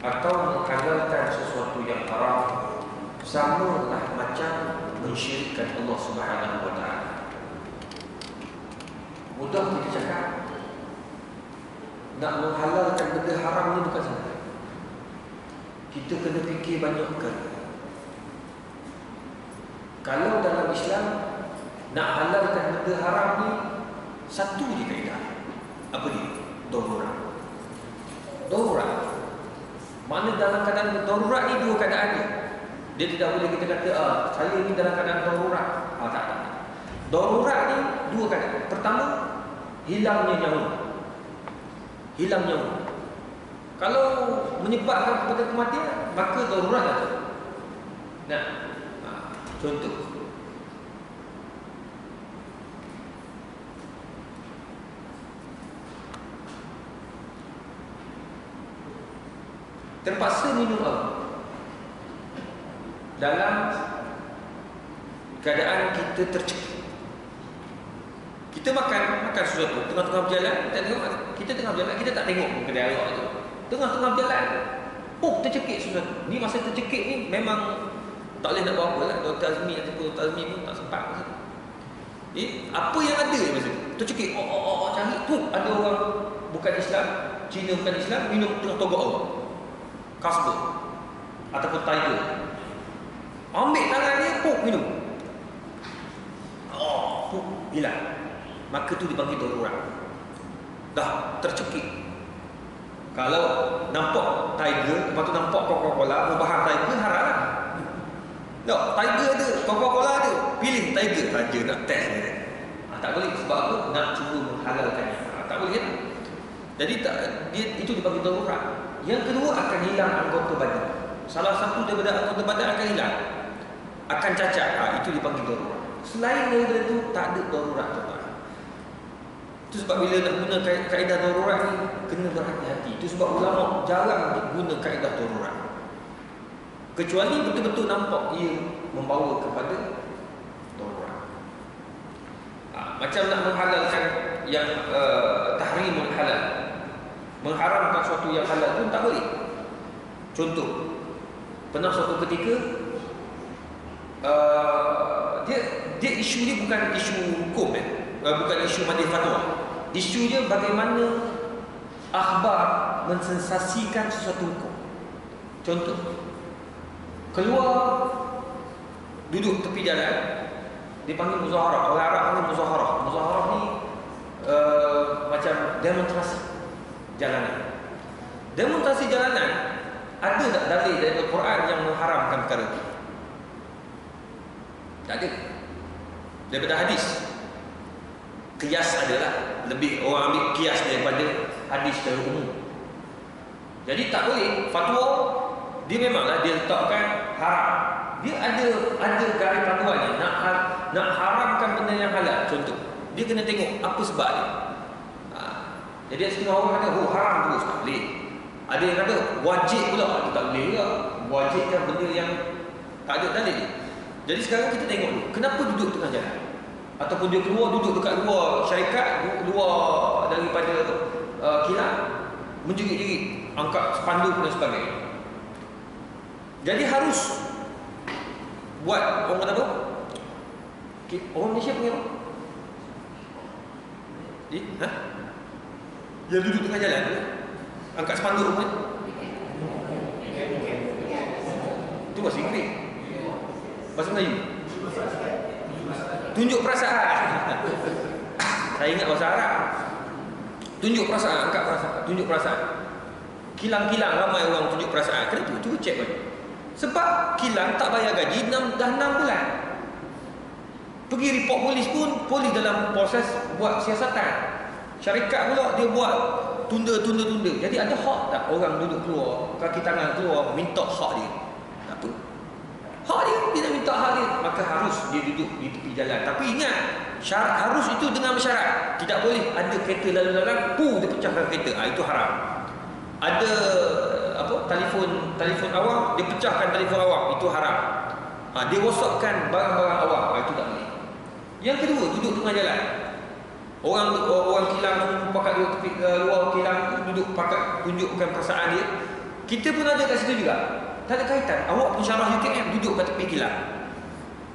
atau menghalalkan sesuatu yang haram samalah macam mensyirikkan Allah Subhanahu wa taala. Mudah kita cakap nak menghalalkan benda haram ni bukan senang. Kita kena fikir banyak kali. Kalau dalam Islam nak halalkan benda haram ni satu je kaedah. Apa dia? Darurat. Darurat. Mana dalam keadaan darurat ni dua keadaan dia. Dia tidak boleh kita kata saya ni dalam keadaan darurat. Tak. Darurat ni dua keadaan. Pertama, hilangnya nyawa. Hilang nyawa. Kalau menyebabkan kepada kematian, maka darurat lah tu. Nah, contoh. Terpaksa minum air dalam keadaan kita tercekik. Kita makan sesuatu tengah-tengah berjalan, kita tengah berjalan, kita tak tengok kedai arak tu. Tengah-tengah berjalan, tercekik sesuatu. Ni masa tercekik ni memang tak boleh nak buat apa lah. Dr. Azmi ataupun Dr. Azmi pun tak sempat masa tu. Apa yang ada masa tu? Tercekik, cari tu ada orang bukan Islam, Cina bukan Islam, minum tengah togok air. Kasper ataupun tiger, ambil tangan dia, minum, hilang. Maka tu dipanggil darurat. Dah tercekik. Kalau nampak tiger, lepas tu nampak Coca-Cola, bahan tiger haram lah. Tak, tiger ada, Coca-Cola ada, pilih tiger saja nak test dia. Tak boleh, sebab apa? Nak cuba menghalalkan. Tak boleh kan? Jadi itu dipanggil darurat. Yang kedua, akan hilang anggota badan. Salah satu daripada anggota badan akan hilang, akan cacat. Itu dipanggil darurat. Selain daripada itu, tak ada darurat tuan. Itu sebab bila nak guna kaedah darurat ni, kena berhati-hati. Itu sebab ulama jarang guna kaedah darurat, kecuali betul-betul nampak ia membawa kepada darurat. Macam nak menghalalkan yang tahrimul halal, mengharamkan sesuatu yang halal pun tak boleh. Contoh, pernah suatu ketika dia isu dia bukan isu hukum, bukan isu majlis fatwa. Isu dia bagaimana akhbar mensensasikan sesuatu hukum. Contoh, keluar duduk tepi jalan, dipanggil muzaharah. Orang Arab panggil muzaharah. Muzaharah ni macam demonstrasi jalanan. Demonstrasi jalanan, ada tak dalil dari Al-Quran yang mengharamkan perkara itu? Tak ada. Daripada hadis, qiyas adalah lebih orang ambil qiyas daripada hadis secara umum. Jadi tak boleh. Fatwa dia memanglah dia letakkan haram. Dia ada garis panduannya. Nak haramkan benda yang halal. Contoh, dia kena tengok apa sebab dia. Jadi setengah orang kata haram terus, tak boleh. Ada yang kata wajib pula, tak boleh juga. Wajib kan benda yang tak ada dalil. Jadi sekarang kita tengok dulu, kenapa duduk tengah jalan? Ataupun dia keluar duduk dekat luar syarikat, luar daripada kilang, menjerit-jerit, angkat spanduk dan sebagainya. Jadi harus buat, orang kata apa? Orang Malaysia panggil apa? Dia duduk tengah jalan, angkat spanduk pun. Itu bahasa Inggeris. Bahasa Melayu, tunjuk perasaan. Saya ingat bahasa Arab. Tunjuk perasaan, angkat perasaan, tunjuk perasaan. Kilang-kilang ramai orang tunjuk perasaan. Kenapa? Cuba cek balik. Sebab kilang tak bayar gaji dah 6 bulan. Pergi report polis pun, polis dalam proses buat siasatan. Syarikat pula dia buat tunda. Jadi ada hak tak orang duduk keluar, kaki tangan keluar, minta hak dia? Tak apa. Hak dia nak minta hak dia, maka harus dia duduk di tepi jalan. Tapi ingat, syarat harus itu dengan syarat. Tidak boleh ada kereta lalu-lalang, dia pecahkan kereta. Itu haram. Ada telefon awam, dia pecahkan telefon awam, itu haram. Dia rosakkan barang-barang awam, itu tak boleh. Yang kedua, duduk tengah jalan. Orang kilang pakai tepi luar kilang duduk pakai tunjukkan perasaan dia. Kita pun ada kat situ juga. Tak ada kaitan. Awak pensyarah UKM duduk kat tepi kilang.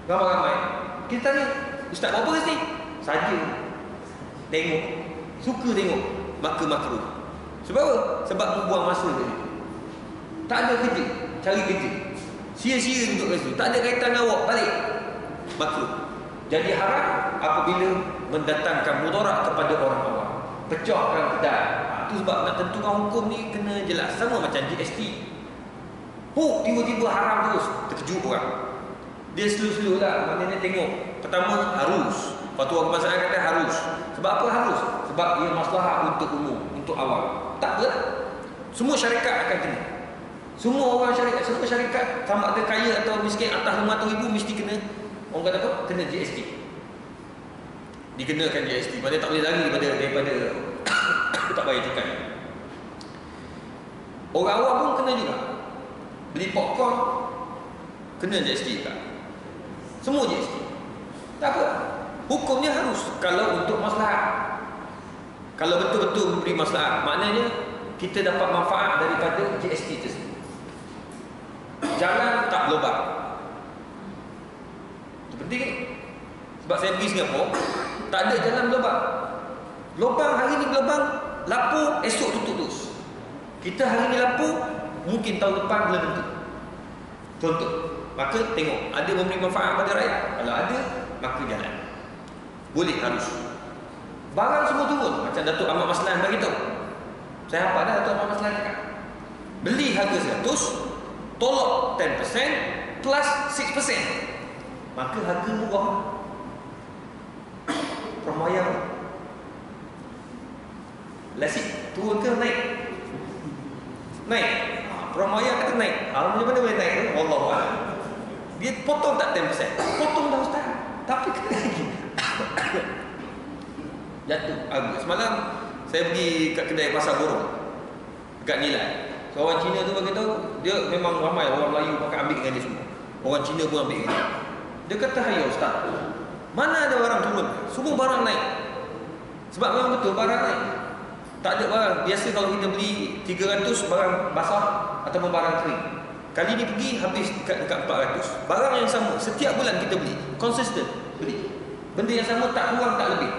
Ramai-ramai. Kita tanya, ustaz buat apa kat sini? Saja. Tengok. Suka tengok. Maka makruh. Sebab apa? Sebab membuang masa kat situ. Tak ada kerja. Cari kerja. Sia-sia duduk kat situ. Tak ada kaitan awak. Balik. Makruh. Jadi haram apabila mendatangkan mudarat kepada orang awam. Pecahkan kedai. Itu sebab nak tentukan hukum ni kena jelas. Sama macam GST. Tiba-tiba haram terus. Terkejut orang. Dia slow-slow lah. Maknanya tengok. Pertama harus. Fatwa kebangsaan kata harus. Sebab apa harus? Sebab ia maslahat untuk umum, untuk awam. Tak apa. Semua syarikat akan kena. Semua orang syarikat, semua syarikat sama ada kaya atau miskin atas 500,000 mesti kena. Orang kata apa? Kena GST. Dikenakan GST. Maknanya tak boleh lari daripada tak bayar cukai. Orang awam pun kena juga. Beli popcorn kena GST juga. Semua GST. Tak apa. Hukumnya harus kalau untuk maslahat. Kalau betul-betul memberi maslahat, maknanya kita dapat manfaat daripada GST tersebut. Jalan tak berlubang. Itu penting. Sebab saya pergi Singapura, tak ada jalan berlubang. Lubang hari ni berlubang, lapur, esok tutup terus. Kita hari ni lapur, mungkin tahun depan belum tentu. Contoh. Maka tengok, ada memberi manfaat pada rakyat. Kalau ada, maka jalan. Boleh, harus. Barang semua turun. Macam Datuk Ahmad Maslan beritahu. Saya hafal dah Datuk Ahmad Maslan cakap. Beli harga 100, tolak 10% plus 6%. Maka harga murah. Permayang. Lasik turun ke naik? Naik. Permayang kata naik. Macam mana boleh naik? Wallahualam. Dia potong tak 10%? Potong dah ustaz. Tapi kena lagi. Jatuh harga. Semalam saya pergi kat kedai pasar borong dekat Nilai. Seorang Cina tu bagi tahu, dia memang ramai orang Melayu pakai ambil dengan dia semua. Orang Cina pun ambil dengan dia. Dia kata, "Hai ustaz, mana ada barang turun? Semua barang naik." Sebab memang betul barang naik. Tak ada barang. Biasa kalau kita beli 300 barang basah ataupun barang kering. Kali ni pergi habis dekat 400. Barang yang sama setiap bulan kita beli, konsisten beli. Benda yang sama tak kurang tak lebih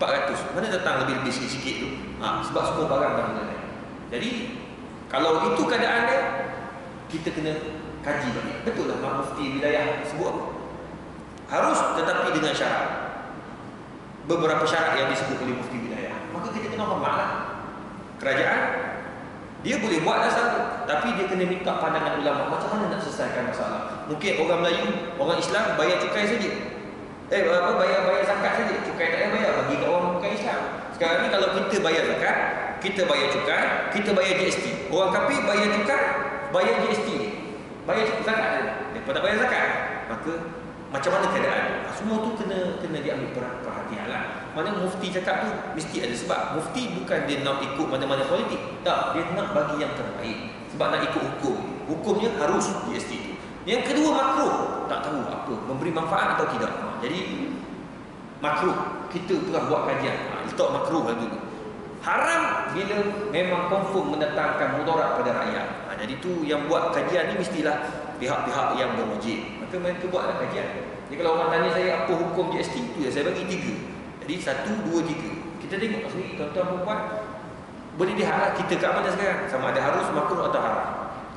400. Mana datang lebih-lebih sikit-sikit tu? Sebab semua barang dah mula naik. Jadi kalau itu keadaan dia, kita kena kaji balik. Betul lah Mak Mufti wilayah sebut apa? Harus, tetapi dengan syarat. Beberapa syarat yang disebut oleh Mufti wilayah. Maka kita kena hormatlah. Kerajaan dia boleh buat dah satu, tapi dia kena minta pandangan ulama macam mana nak selesaikan masalah. Mungkin orang Melayu, orang Islam bayar cukai saja. Bayar zakat saja. Cukai tak payah bayar bagi kat orang bukan Islam. Sekarang ni kalau kita bayar zakat, kita bayar cukai, kita bayar GST. Orang kafir bayar cukai, bayar GST. Bayar zakat dia. Depa tak bayar zakat. Maka macam mana keadaan? Semua tu kena diambil perhatian lah. Mana mufti cakap tu mesti ada sebab. Mufti bukan dia nak ikut mana-mana politik. Tak, dia nak bagi yang terbaik. Sebab nak ikut hukum. Hukumnya harus GST tu. Yang kedua makruh. Tak tahu apa, memberi manfaat atau tidak. Jadi makruh. Kita pernah buat kajian. Letak makruh lah dulu. Haram bila memang confirm mendatangkan mudarat pada rakyat. Jadi tu yang buat kajian ni mestilah pihak-pihak yang berwajib. Maka mereka buatlah kajian. Jadi kalau orang tanya saya apa hukum GST tu, saya bagi 3. Jadi 1, 2, 3. Kita tengok sendiri tuan-tuan perempuan. Boleh diharap kita kat mana sekarang? Sama ada harus, makruh atau haram.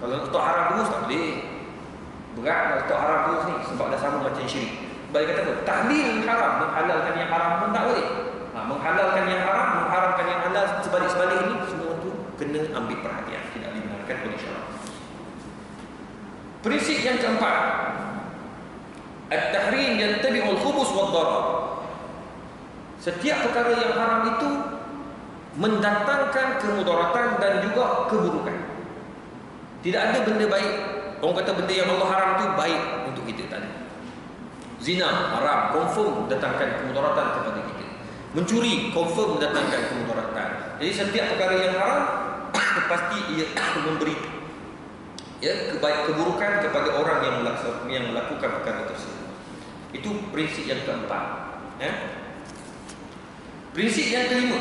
Kalau nak letak haram terus tak boleh. Berat nak letak haram terus ni sebab dah sama macam syirik. Sebab dia kata apa? Tahlil haram, menghalalkan yang haram pun tak boleh. Menghalalkan yang haram, mengharamkan yang halal, sebalik-sebalik ini semua tu kena ambil perhatian, tidak dibenarkan oleh syarak. Prinsip yang keempat, at-tahrim yantabi'ul khubus wad darar. Setiap perkara yang haram itu mendatangkan kemudaratan dan juga keburukan. Tidak ada benda baik. Orang kata benda yang Allah haram itu baik untuk kita, tak ada. Zina haram, confirm datangkan kemudaratan kepada kita. Mencuri confirm mendatangkan kemudaratan. Jadi setiap perkara yang haram pasti ia memberi keburukan kepada orang yang melakukan perkara tersebut. Itu prinsip yang keempat. Prinsip yang kelima,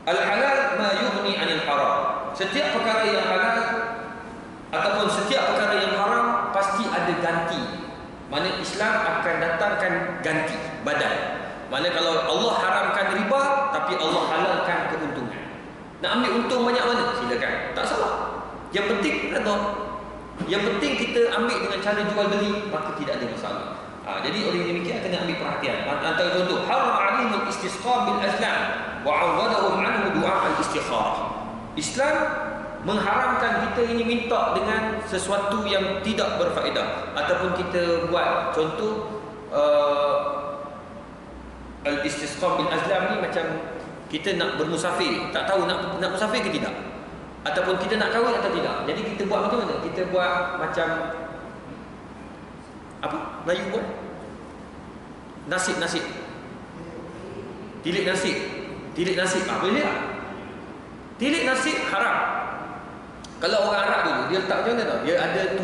al-halal ma yughni 'anil haram. setiap perkara yang halal ataupun setiap perkara yang haram pasti ada ganti. Mana Islam akan datangkan ganti badal. Mana kalau Allah haramkan riba tapi Allah halalkan keuntungan. Nak ambil untung banyak mana? Silakan. Tak salah. Yang penting redha. Yang penting kita ambil dengan cara jual beli, maka tidak ada masalah. Jadi oleh demikian kena ambil perhatian. Antara contoh, haram alimul istisqa bil azlam wa 'awwadahum 'anhu du'a al-istikharah. Islam mengharamkan kita ini minta dengan sesuatu yang tidak berfaedah, ataupun kita buat contoh al-istisqa bil azlam ni macam kita nak bermusafir, tak tahu nak musafir ke tidak, ataupun kita nak kahwin atau tidak. Jadi kita buat macam mana? Kita buat macam apa? Melayu buat nasib tilik nasib boleh tak? Tilik nasib haram. Kalau orang Arab dulu, dia letak macam mana tau? Dia ada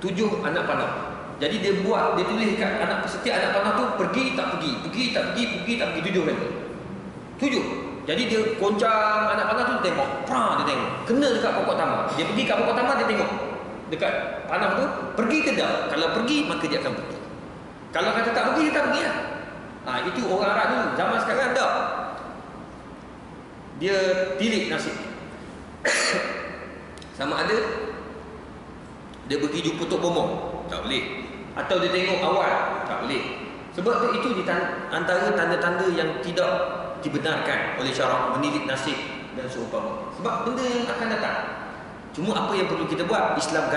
tujuh anak panah. Jadi dia tulis kat setiap anak panah tu pergi tak pergi, 7 kali. 7. Jadi dia goncang anak panah tu, dia tengok, dia tengok. Kena dekat pokok tamak. Dia pergi kat pokok tamak, dia tengok dekat panah tu, pergi ke tak? Kalau pergi, maka dia akan pergi. Kalau kata tak pergi, dia tak pergi lah. Itu orang Arab dulu. Zaman sekarang tak. Dia tilik nasib. Sama ada dia pergi jumpa Tok Bomong, tak boleh. Atau dia tengok awal, tak boleh. Sebab tu itu antara tanda-tanda yang tidak dibenarkan oleh syarak, menilik nasib dan seumpama. Sebab benda yang akan datang. Cuma apa yang perlu kita buat? Islam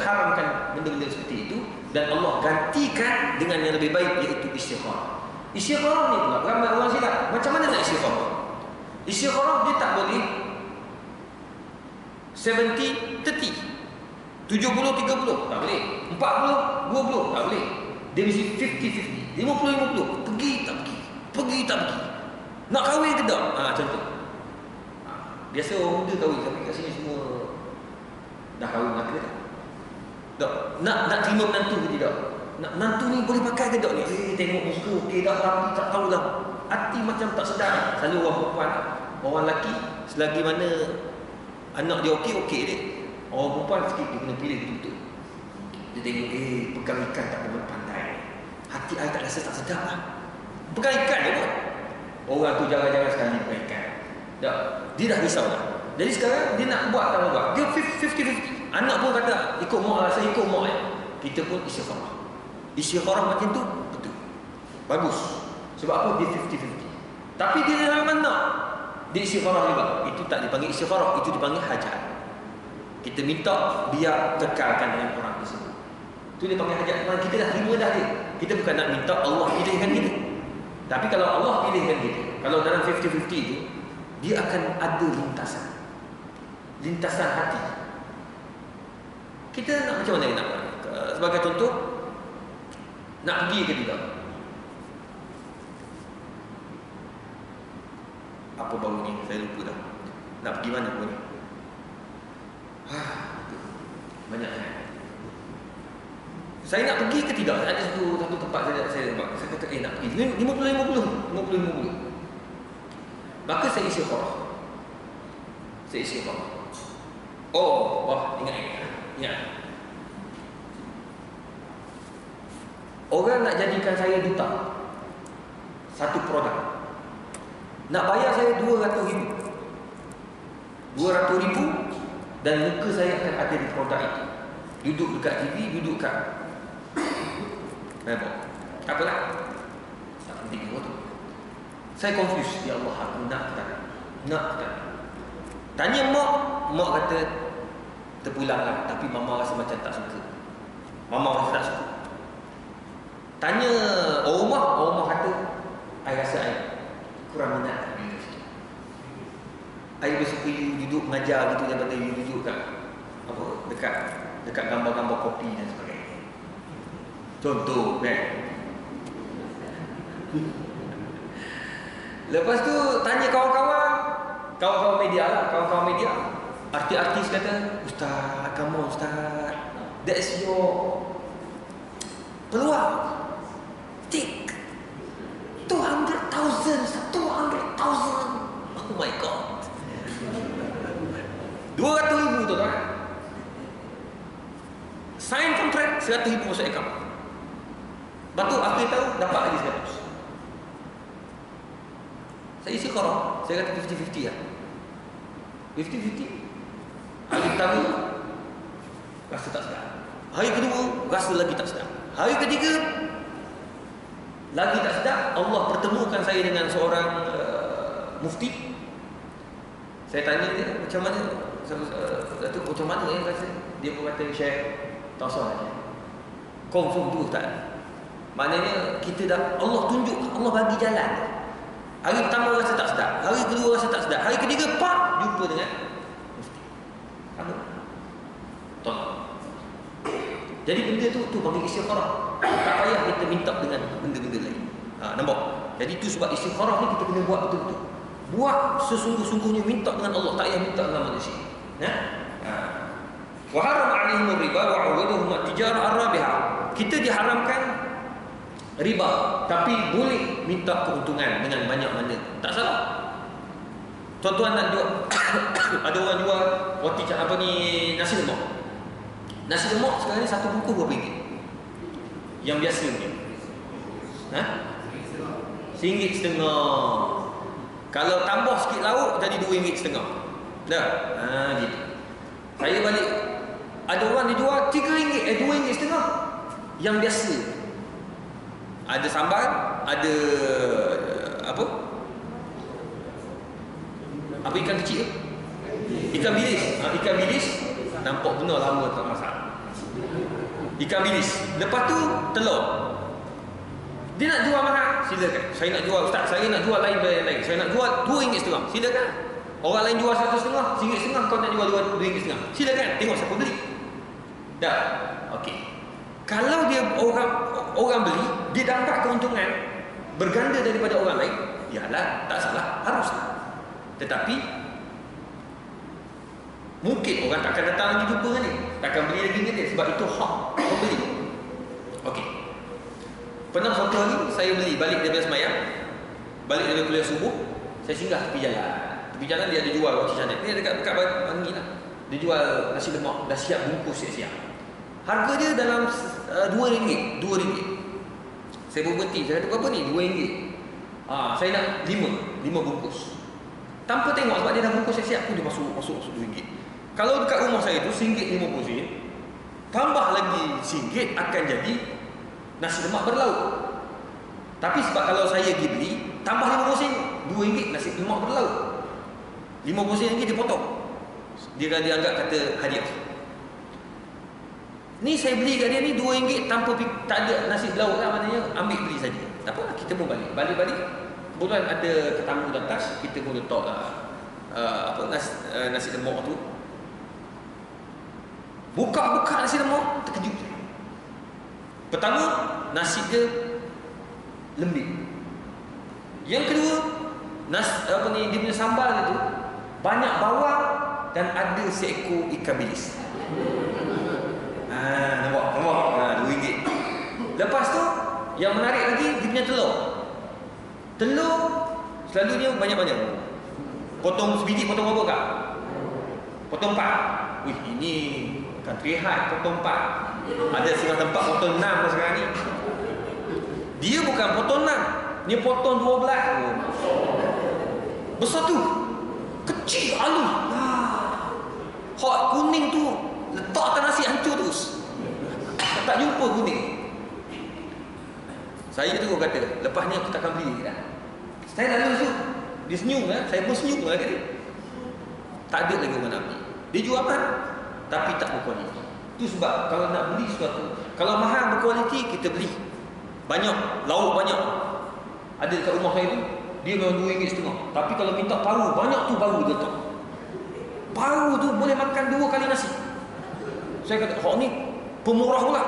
haramkan benda-benda seperti itu, dan Allah gantikan dengan yang lebih baik, iaitu istikharah. Istikharah ni pula ramai orang silap. Macam mana nak istikharah? Istikharah dia tak boleh 70-30, 70-30, tak boleh. 40-20, tak boleh. Dia mesti 50-50, 50-50. Pergi tak pergi. Nak kahwin ke tak? Contoh. Biasa orang muda kahwin, tapi kat sini semua dah kahwin lelaki tak? Tak. Nak terima menantu ke tidak? Nak menantu ni boleh pakai ke tak ni? Tengok muka okey dah, tapi tak tahulah. Hati macam tak sedar. Selalu orang perempuan, orang lelaki, selagi mana anak dia okey dia. Orang perempuan sikit dia kena pilih betul-betul. Dia tengok, pegang ikan tak boleh pandai. Hati saya tak rasa tak sedap lah. Pegang ikan dia pun. Orang tu jarang-jarang sekali pegang ikan. Dia dah risau lah. Jadi sekarang dia nak buat tak mau buat. Dia 50-50. Anak pun kata, ikut mak lah, saya ikut mak. Kita pun istikharah. Istikharah macam tu, betul. Bagus. Sebab apa? Dia 50-50. Tapi dia memang nak dia istikharah juga. Itu tak dipanggil istikharah, itu dipanggil hajat. Kita minta biar kekalkan dengan orang tersebut. Itu dia panggil hajat. Kita dah terima dah dia. Kita bukan nak minta Allah pilihkan kita. Tapi kalau Allah pilihkan kita, kalau dalam 50-50 itu, dia akan ada lintasan hati. Kita nak macam mana nak buat? Sebagai contoh, nak pergi ke tidak? Apa baru ni? Saya lupa dah. Nak pergi mana pun ni? Banyak kan? Saya nak pergi ke tidak? Ada satu tempat saya kata nak pergi 50-50. Maka saya istikharah. Ingat. Orang nak jadikan saya duta satu produk, nak bayar saya 200,000 dan muka saya akan ada di produk itu. Duduk dekat TV, duduk kat apalah, tak penting semua tu. Saya confused. Ya Allah, aku nak ke tak? Tanya mak kata terpulang lah, tapi mama rasa macam tak suka. Tanya Omah kata, I rasa I kurang minat. I lebih suka you duduk mengajar gitu daripada you duduk dekat gambar-gambar kopi dan sebagainya. Contoh kan. Lepas tu tanya kawan-kawan media, artis kata, Ustaz, come on Ustaz, that's your peluang. Take 200,000. Oh my God. 200,000 tuan-tuan. Sign kontrak 100,000 masuk account. Batu akhir tahu dapat lagi 100. Saya isi korang, saya kata 50-50 lah. 50-50. Hari pertama rasa tak sedap. Hari kedua rasa lagi tak sedap. Hari ketiga lagi tak sedap. Allah pertemukan saya dengan seorang mufti. Saya tanya dia macam mana, Datuk macam mana rasa? Dia pun kata Syekh tak usah aja. Confirm tu tak? Maknanya kita dah, Allah tunjuk, Allah bagi jalan. Hari pertama rasa tak sedap, hari kedua rasa tak sedap, hari ketiga pak jumpa dengan mufti. Apa? Tolong. Jadi benda tu panggil istikharah. Tak payah kita minta dengan benda-benda lain. Nampak? Jadi tu sebab istikharah ni kita kena buat betul-betul. Buat sesungguh-sungguhnya, minta dengan Allah, tak payah minta dengan manusia. Wa haram 'alaihim riba wa 'awadahum at-tijarah ar-rabihah. Kita diharamkan riba, tapi boleh minta keuntungan dengan banyak mana. Tak salah. Tuan-tuan nak jual ada orang jual roti apa ni, nasi lemak. Nasi lemak sekarang ni satu bungkus berapa ringgit? Yang biasa ni. RM1.50. Kalau tambah sikit lauk jadi RM2.50. Dah. Gitu. Saya balik, ada orang dia jual RM3, RM2.50 yang biasa. Ada sambal, ada apa ikan kecil, ikan bilis. Ikan bilis nampak benar lama tak masak. Ikan bilis. Lepas tu telur. Dia nak jual mahal, silakan. Saya nak jual, ustaz, saya nak jual lain dari yang lain. Saya nak jual RM2.50, silakan. Orang lain jual RM1.50, RM1.50, kau nak jual RM2.50, silakan. Tengok siapa beli. Dah. Okey. Kalau dia orang beli, dia dapat keuntungan berganda daripada orang lain, yalah, tak salah, haruslah. Tetapi mungkin orang takkan datang lagi jumpa dengan dia, takkan beli lagi dengan dia, sebab itu hak pembeli. Okey. Pernah satu hari saya beli balik daripada semayang, balik daripada kuliah subuh, saya singgah tepi jalan. Tepi jalan dia ada jual roti canai. Ni dekat Bangi lah. Dia jual nasi lemak, dah siap bungkus siap-siap. Harga dia dalam RM2. Saya berhenti, saya kata berapa ni? RM2. Saya nak 5 bungkus. Tanpa tengok, sebab dia dah bungkus siap-siap pun dia masuk RM2. Kalau dekat rumah saya tu RM1.50, tambah lagi RM1 akan jadi nasi lemak berlauk. Tapi sebab kalau saya pergi beli, tambah RM50, RM2 nasi lemak berlauk. RM50 dia potong. Dia anggap kata hadiah. Ni saya beli kat dia ni RM2 tanpa tak ada nasi berlauk lah, maknanya ambil beli saja. Tak apalah, kita pun balik. Kebetulan ada tetamu di atas, kita pun letak nasi lemak tu. Buka nasi lemak, terkejut saya. Pertama, nasi dia lembik. Yang kedua, dia punya sambal itu banyak bawang dan ada seekor ikan bilis. Nampak? RM2. Lepas tu, yang menarik lagi, dia punya telur. Telur selalunya banyak-banyak. Potong sebiji, potong berapa kak? Potong 4. Wih, ini country high, potong 4. Ada setengah tempat potong 6 sekarang ni. Dia bukan potong 6, dia potong 12. Besar tu, kecil, halus. Hot kuning tu letak atas nasi, hancur terus. Tak jumpa kuning. Saya tu kata, lepas ni aku takkan beli dah. Saya dah lulus tu. Dia senyum kan, saya pun senyum lah kat dia. Tak ada lagi orang nak beli. Dia jual mahal, tapi tak berkualiti. Itu sebab kalau nak beli sesuatu, kalau mahal berkualiti, kita beli banyak, lauk banyak. Ada dekat rumah saya tu, dia memang RM2.50. Tapi kalau minta paru, banyak tu paru dia letak. Paru tu boleh makan 2 kali nasi. Saya kata, hak ni pemurah pula.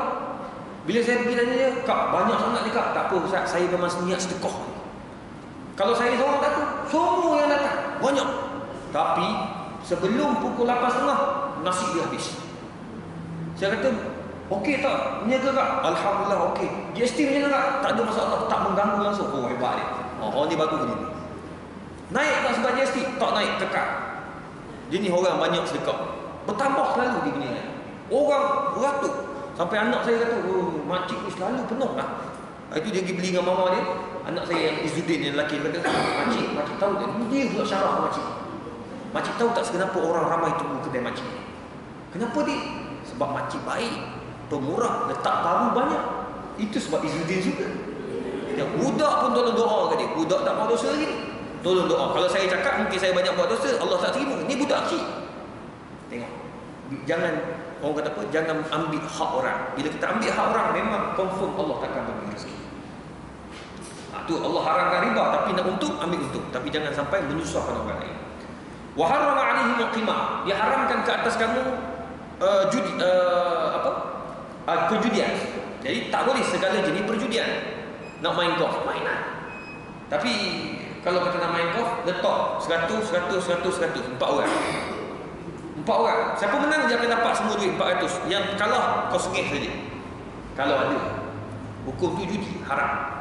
Bila saya pergi tanya dia, kak, banyak sangat ni kak. Tak apa Ustaz, saya memang niat sedekah. Kalau saya seorang tak tu, semua yang datang banyak. Tapi sebelum pukul 8.30, nasi dia habis. Saya kata, okey tak? Niaga kak? Alhamdulillah okey. GST macam mana kak? Tak ada masalah, tak mengganggu langsung. Oh, hebat dia. Oh, ni bagus ni. Naik tak sebab GST? Tak naik, kekal. Jenis orang banyak sedekah. Bertambah selalu di dunia. Orang beratus. Sampai anak saya kata, oh, makcik ni selalu penuh lah. Itu dia pergi beli dengan mama dia. Anak saya yang Izzuddin yang lelaki kata, makcik tahu tak? Dia pula syarah makcik. Makcik tahu tak kenapa orang ramai tunggu kedai makcik? Kenapa dia? Sebab makcik baik, pemurah, letak taru banyak. Itu sebab Izzuddin juga. Yang budak pun tolong doa ke dia. Budak tak buat dosa lagi, tolong doa. Kalau saya cakap mungkin saya banyak buat dosa, Allah tak terima. Ni budak kecil. Tengok. Jangan, orang kata apa? Jangan ambil hak orang. Bila kita ambil hak orang, memang confirm Allah takkan bagi rezeki. Tu Allah haramkan riba, tapi nak untung, ambil untung. Tapi jangan sampai menyusahkan orang lain. Wa harrama 'alaihim al-qimar. Dia haramkan ke atas kamu perjudian. Jadi tak boleh segala jenis perjudian. Nak main golf, mainlah. Tapi kalau kita nak main golf, letak 100, 4 orang. 4 orang. Siapa menang dia akan dapat semua duit 400. Yang kalah kau sengit saja. Kalau ada. Hukum tu judi, haram.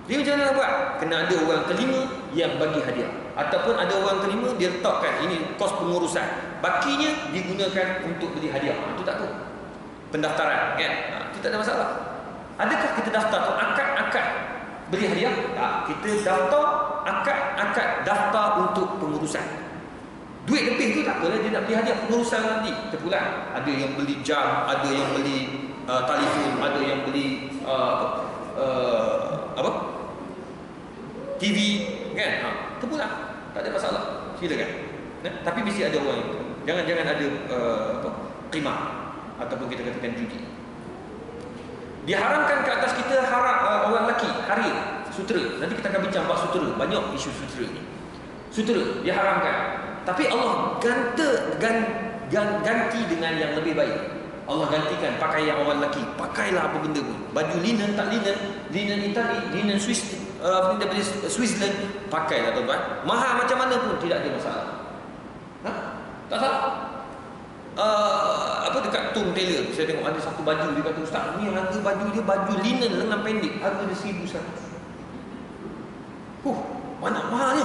Dia macam mana nak buat? Kena ada orang kelima yang bagi hadiah. Ataupun ada orang kelima dia letakkan ini kos pengurusan. Bakinya digunakan untuk beli hadiah. Itu tak apa. Pendaftaran kan? Itu tak ada masalah. Adakah kita daftar tu akad beli hadiah? Tak. Kita daftar akad daftar untuk pengurusan. Duit lebih tu tak apalah, dia nak beli hadiah pengurusan nanti. Terpulang. Ada yang beli jam, ada yang beli telefon, ada yang beli TV kan? Terpulang. Tak ada masalah. Silakan. Tapi mesti ada orang itu. Jangan ada qimar ataupun kita katakan judi. Diharamkan ke atas kita orang lelaki harir, sutera. Nanti kita akan bincang bab sutera. Banyak isu sutera ni. Sutera diharamkan. Tapi Allah ganti dengan yang lebih baik. Allah gantikan pakaian orang lelaki. Pakailah apa benda pun. Baju linen tak linen Itali, linen Switzerland, pakailah tuan-tuan. Mahal macam mana pun tidak ada masalah. Tak salah. Dekat Tom Taylor saya tengok ada satu baju, dia kata, ustaz ni harga baju dia baju linen lengan pendek, harga dia 1,100. Mana mahalnya?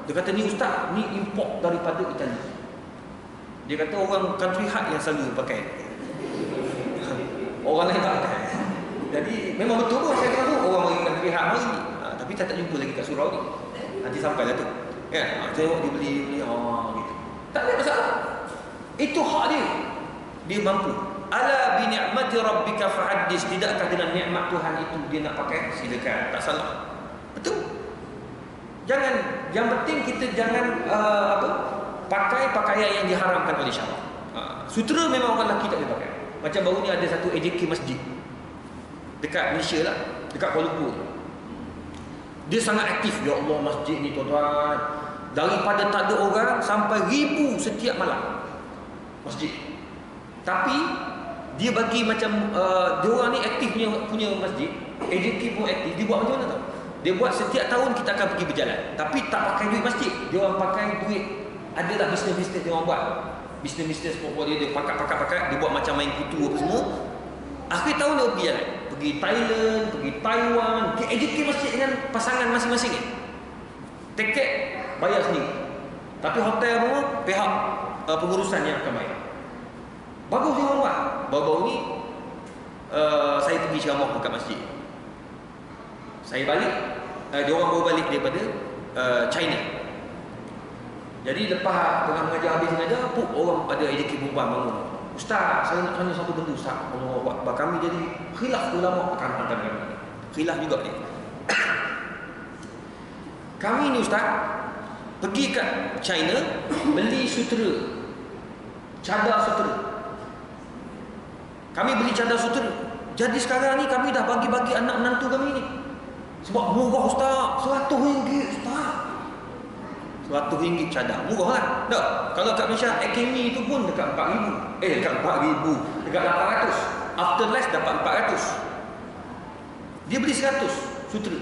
Dia kata ni ustaz, ni import daripada Itali. Dia kata orang country hard yang selalu pakai. Orang lain tak pakai. Jadi memang betul pun saya tahu orang bagi country hard mari. Tapi tak jumpa lagi kat surau ni. Nanti sampailah tu. Kan? Tengok dia beli gitu. Tak ada masalah. Itu hak dia. Dia mampu. Ala bi ni'mati rabbika fahaddis. Tidakkah dengan nikmat Tuhan itu dia nak pakai? Silakan, tak salah. Betul. Jangan, yang penting kita jangan pakai pakaian yang diharamkan oleh syarak. Sutera memang orang lelaki tak boleh pakai. Macam baru ni ada satu AJK masjid dekat Malaysia lah, dekat Kuala Lumpur. Dia sangat aktif. Ya Allah, masjid ni tuan-tuan, daripada tak ada orang sampai 1,000 setiap malam masjid. Tapi dia bagi macam dia orang ni aktif punya masjid. AJK pun aktif. Dia buat macam mana tau? Dia buat setiap tahun kita akan pergi berjalan, tapi tak pakai duit masjid. Dia orang pakai duit, adalah bisnes dia orang buat. Bisnes portfolio dia pakai. Dia buat macam main kutu apa semua. Akhir tahun dia pergi jalan. Pergi Thailand, pergi Taiwan. Dia AJK masjid dengan pasangan masing-masing ni. Tiket bayar sendiri. Tapi hotel semua pihak pengurusan yang akan bayar. Bagus dia orang buat. Baru-baru ni saya pergi ceramah dekat masjid. Saya balik, dia orang baru balik daripada China. Jadi lepas tengah mengajar, habis mengajar, orang ada AJK perempuan bangun. Ustaz, saya nak tanya satu benda Ustaz. Allah Akbar, kami jadi khilaf ulama akan hantar kami. Khilaf juga ni. Kami ni Ustaz pergi kat China beli sutera, cadar sutera. Kami beli cadar sutera. Jadi sekarang ni kami dah bagi-bagi anak menantu kami ni. Sebab murah Ustaz, RM100 Ustaz. RM100 cadar, murah kan? Tak? Kalau kat Malaysia Akemi tu pun dekat 4,000. Dekat 4,000, dekat 800. After less dapat 400. Dia beli 100 sutera.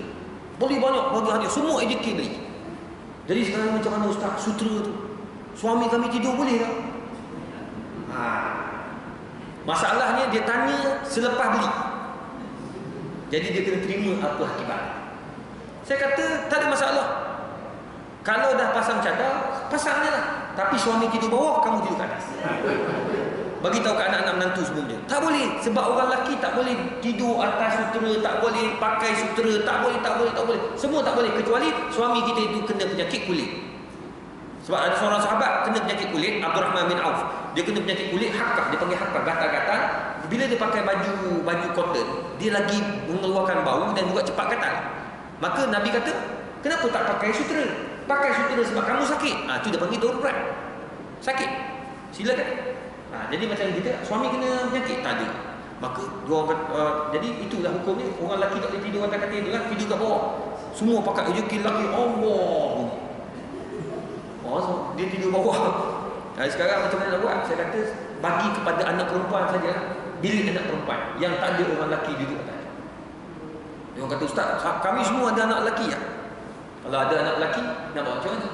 Boleh banyak bagi hadiah, semua AJK beli. Jadi sekarang macam mana Ustaz sutera tu? Suami kami tidur boleh tak? Masalahnya dia tanya selepas beli. Jadi dia kena terima apa akibat. Saya kata tak ada masalah. Kalau dah pasang cadar, pasang je lah. Tapi suami tidur bawah, kamu tidur kat atas. Bagi tahu ke anak-anak menantu sebelumnya. Tak boleh. Sebab orang lelaki tak boleh tidur atas sutera, tak boleh pakai sutera, tak boleh. Semua tak boleh. Kecuali suami kita itu kena penyakit kulit. Sebab ada seorang sahabat kena penyakit kulit, Abdurrahman bin Auf. Dia kena penyakit kulit hakah, dia panggil hakah, gatal-gatal. Bila dia pakai baju cotton, dia lagi mengeluarkan bau dan juga cepat gatal. Maka Nabi kata, kenapa tak pakai sutera? Pakai sutera sebab kamu sakit. Itu dia panggil darurat. Sakit. Silakan. Jadi macam kita, suami kena penyakit, tak ada. Maka dua orang jadi itulah hukumnya. Orang lelaki tak boleh tidur atas katil tu kan, tidur kat bawah. Semua pakai rezeki lelaki Allah. Dia tidur bawah. Sekarang macam mana nak buat? Saya kata bagi kepada anak perempuan saja, bilik anak perempuan yang tak ada orang lelaki duduk atas. Dia orang kata, ustaz, kami semua ada anak lelaki ya. Kalau ada anak lelaki, nak buat macam mana?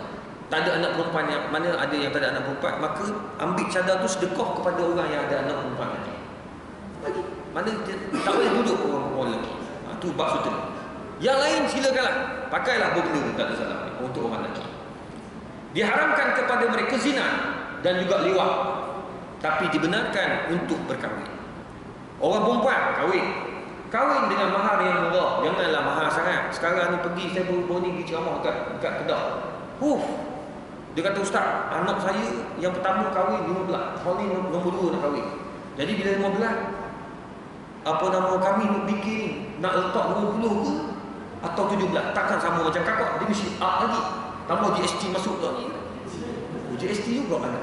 Tak ada anak perempuan, yang mana ada yang tak ada anak perempuan, maka ambil cadar tu sedekah kepada orang yang ada anak perempuan lagi. Bagi. Mana tak boleh duduk orang lelaki. Tu bab sutera. Yang lain silakanlah. Pakailah benda, tak ada salah untuk orang lelaki. Diharamkan kepada mereka zina dan juga liwat, tapi dibenarkan untuk berkahwin. Orang perempuan kahwin dengan mahar yang murah. Janganlah mahal sangat. Sekarang ni pergi, saya baru ni pergi ceramah kat Kedah. Dia kata, ustaz, anak saya yang pertama kahwin 15, tahun ni nombor 2 nak kahwin. Jadi bila 15, kami nak fikir ni, nak letak 20 ke atau 17? Takkan sama macam kakak, dia mesti up lagi. Tambah GST masuk tu ni. GST juga anak.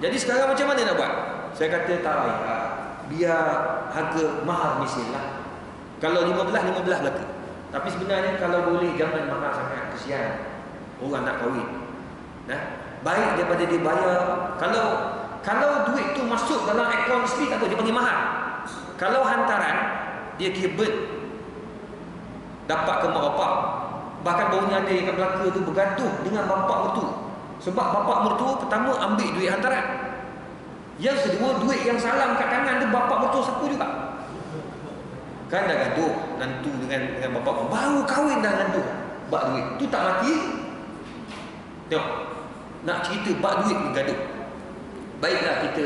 Jadi sekarang macam mana nak buat? Saya kata tak payah. Biar harga mahar mesin lah. Kalau 15 belaka. Tapi sebenarnya kalau boleh jangan mahal sangat, kesian orang nak kahwin. Baik daripada dia bayar. Kalau duit tu masuk dalam akaun isteri tak apa, dia panggil mahar. Kalau hantaran, dia kira ber dapat ke mak bapak. Bahkan barunya ada yang kat Melaka tu bergaduh dengan bapak mertua. Sebab bapak mertua pertama ambil duit hantaran. Yang kedua, duit yang salam kat tangan tu bapak mertua sapu juga. Kan dah gaduh nantu dengan bapak. Baru kahwin dah gaduh bak duit. Tu tak mati. Tengok. Nak cerita bak duit ni gaduh. Baiklah kita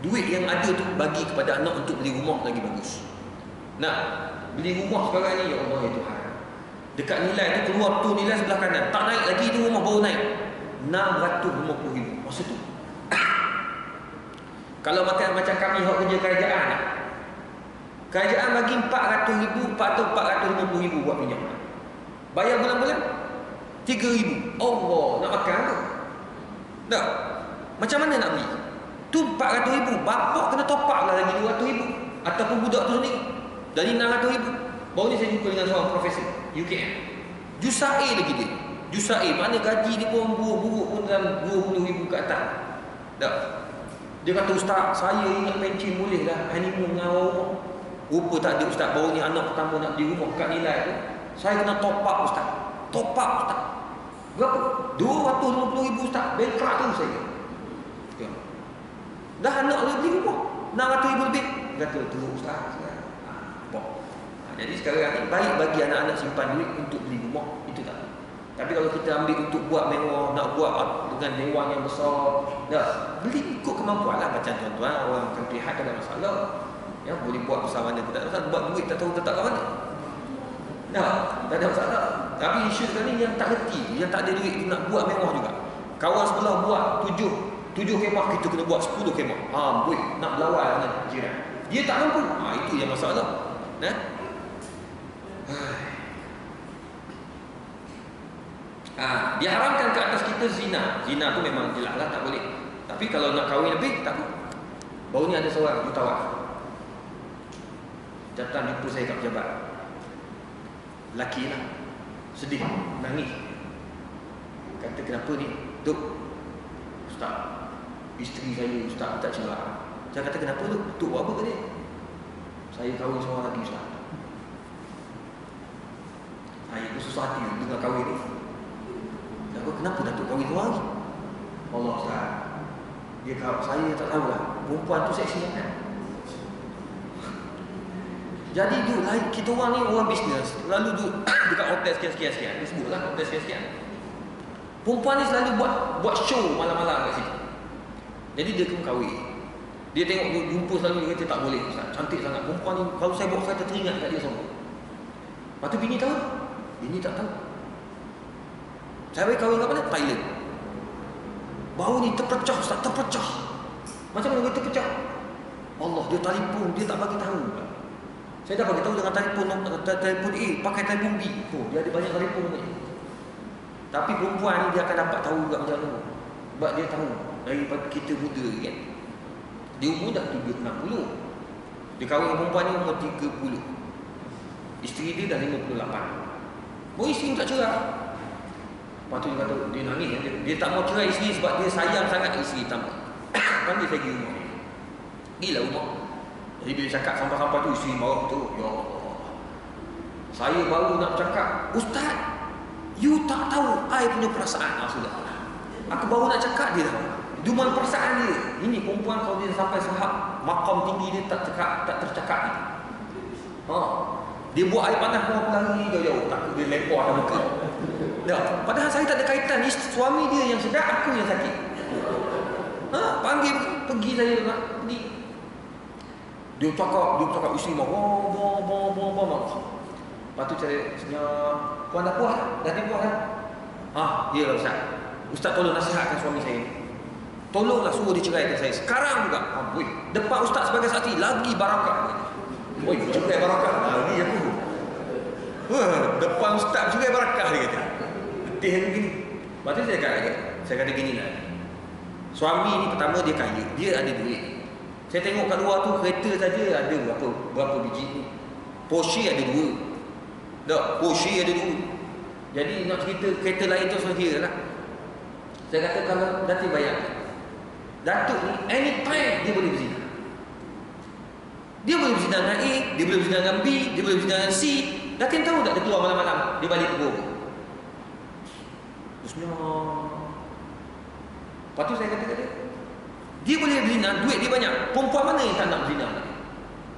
duit yang ada tu bagi kepada anak untuk beli rumah lagi bagus. Nak beli rumah sekarang ni, ya Allah ya Tuhan. Dekat nilai tu keluar tu nilai sebelah kanan. Tak naik lagi tu rumah baru naik. 650,000 masa tu. Kalau macam kami hok kerja kerajaan, kerajaan bagi 400,000 atau 450,000 buat pinjam. Bayar bulan-bulan 3,000. Allah, nak makan tu. Tak. Macam mana nak beli? Tu 400,000, bapak kena top up lah lagi 200,000 ataupun budak tu sendiri. Dari 600,000. Baru ni saya jumpa dengan seorang profesor UKM. Jusai lagi dia. Jusai, mana gaji dia pun buruk-buruk pun dalam 20,000 ke atas. Tak. Dia kata, ustaz, saya ingat pencen boleh lah honeymoon dengan rumah. Rupa tak ada, ustaz. Baru ni anak pertama nak beli rumah kat nilai tu. Saya kena top up, ustaz. Top up, ustaz. Berapa? 250,000, ustaz. Bankrupt tu saya. Dah anak dia beli rumah 600,000 lebih. Dia kata, tu ustaz. Jadi sekarang ni baik bagi anak-anak simpan duit untuk beli rumah, itu tak. Tapi kalau kita ambil untuk buat mewah, nak buat dengan dewan yang besar, dah beli ikut kemampuan lah. Macam tuan-tuan, orang country hard tak ada masalah. Ya, boleh buat besar mana pun tak ada masalah. Buat duit tak tahu letak kat mana. Tak ada masalah. Tapi isu sekarang ni yang tak reti, yang tak ada duit nak buat mewah juga. Kawan sebelah buat 7 kemah, kita kena buat 10 kemah. Boleh nak berlawan dengan jiran. Dia tak mampu. Itu yang masalah. Diharamkan ke atas kita zina. Zina tu memang jelas lah tak boleh. Tapi kalau nak kahwin lebih, tak apa. Baru ni ada seorang jutawan datang jumpa saya kat pejabat. Lelaki lah, sedih, nangis. Kata, kenapa ni? Duk, ustaz, isteri saya, ustaz, tak celah. Saya kata, kenapa tu? Duk, buat apa ke dia? Saya kahwin seorang lagi, ustaz. Saya susah hati dengan kahwin ni. Kenapa Datuk kahwin seorang lagi? Allah, ustaz, dia kata, saya tak tahulah. Perempuan tu seksi kan? Jadi tu, kita orang ni orang bisnes. Lalu tu dekat hotel sekian-sekian. Dia sebutlah hotel sekian-sekian. Perempuan ni selalu buat show malam-malam kat situ. Jadi dia pun kahwin. Dia tengok, dia jumpa selalu, dia kata tak boleh Ustaz, cantik sangat perempuan ni, kalau saya bawa kereta teringat kat dia semua. Lepas tu bini tahu? Bini tak tahu. Saya bagi kahwin kat mana? Thailand. Baru ni terpecah Ustaz, terpecah. Macam mana dia terpecah? Allah, dia telefon, dia tak bagi tahu. Saya dah bagi tahu dengan telefon A, pakai telefon B. Oh, dia ada banyak telefon ni. Tapi perempuan ni dia akan dapat tahu juga macam mana. Sebab dia tahu daripada kita muda kan. Dia umur dah 60. Dia kahwin dengan perempuan ni umur 30. Isteri dia dah 58. Oh, isteri tak cerai. Lepas tu dia kata, dia nangis. Dia tak mau cerai isteri sebab dia sayang sangat isteri tambah. Panggil saya pergi rumah. Gila rumah. Jadi bila cakap sampai-sampai tu isteri marah tu. Ya Allah. Saya baru nak cakap, Ustaz, you tak tahu I punya perasaan. Sudah. Aku baru nak cakap dia dah. Duman perasaan dia. Ini perempuan kalau dia sampai sahab makam tinggi dia tak tercakap ni. Dia buat air panas pun lari jauh-jauh, takut dia lempar atas muka. Dah, padahal saya tak ada kaitan. Suami dia yang sedap, aku yang sakit. Panggil pergi saya nak pergi. Dia cakap isteri marah. Lepas tu saya senyap. Puan dah puas? Dah puas dah? Ya lah Ustaz. Ustaz tolong nasihatkan suami saya. Tolonglah suruh dia ceraikan saya sekarang juga. Depan Ustaz sebagai saksi lagi barakah. Cerai barakah. Lagi aku. Depan Ustaz cerai barakah dia kata. Letih begini. Lepas tu saya kata gini lah. Suami ni pertama dia kaya, dia ada duit. Saya tengok kat luar tu kereta saja ada berapa biji ni. Porsche ada 2. Porsche ada 2. Jadi nak cerita kereta lain tu saja lah. Saya kata kalau Datuk bayangkan, Datuk ni anytime dia boleh berzina. Dia boleh berzina dengan A, dia boleh berzina dengan B, dia boleh berzina dengan C. Datuk tahu tak dia keluar malam-malam, dia balik kubur. Terusnya. Lepas tu saya kata kat dia boleh berzina, duit dia banyak. Perempuan mana yang tak nak berzina?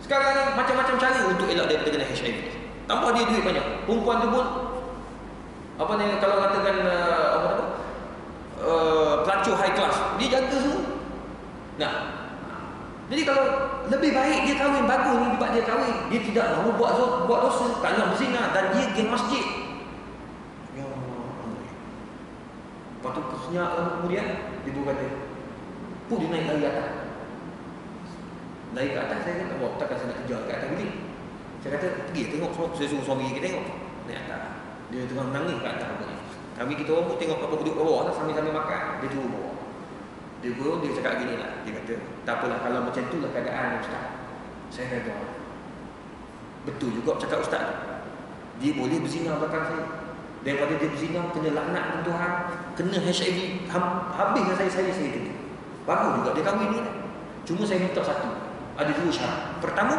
Sekarang ni macam-macam cara untuk elak daripada kena HIV. Tambah dia duit banyak. Perempuan tu pun kalau katakan pelacur high class, dia jaga semua. Jadi kalau lebih baik dia kahwin, bagus ni sebab dia kahwin, dia tidak mahu buat dosa, tak nak berzina dan dia geng masjid. Ya Allah. Lepas tu kesenyak lama kemudian dia pun kata, dia naik lari atas. Naik ke atas, saya kata, takkan saya nak kejar kat atas boleh. Saya kata, pergi tengok, saya suruh suami kita tengok. Naik atas. Dia tengah menangis kat atas. Kami kita orang pun tengok apa duduk bawah sambil-sambil makan. Dia turun bawah. Dia cakap gini lah. Dia kata, tak apalah kalau macam tu lah keadaan Ustaz. Saya kata, betul juga cakap Ustaz. Dia boleh berzina belakang saya. Daripada dia berzina, kena laknat Tuhan, kena HIV, habislah saya kena. Bagus juga dia kahwin ni. Cuma saya minta satu. Ada 2 syarat. Pertama,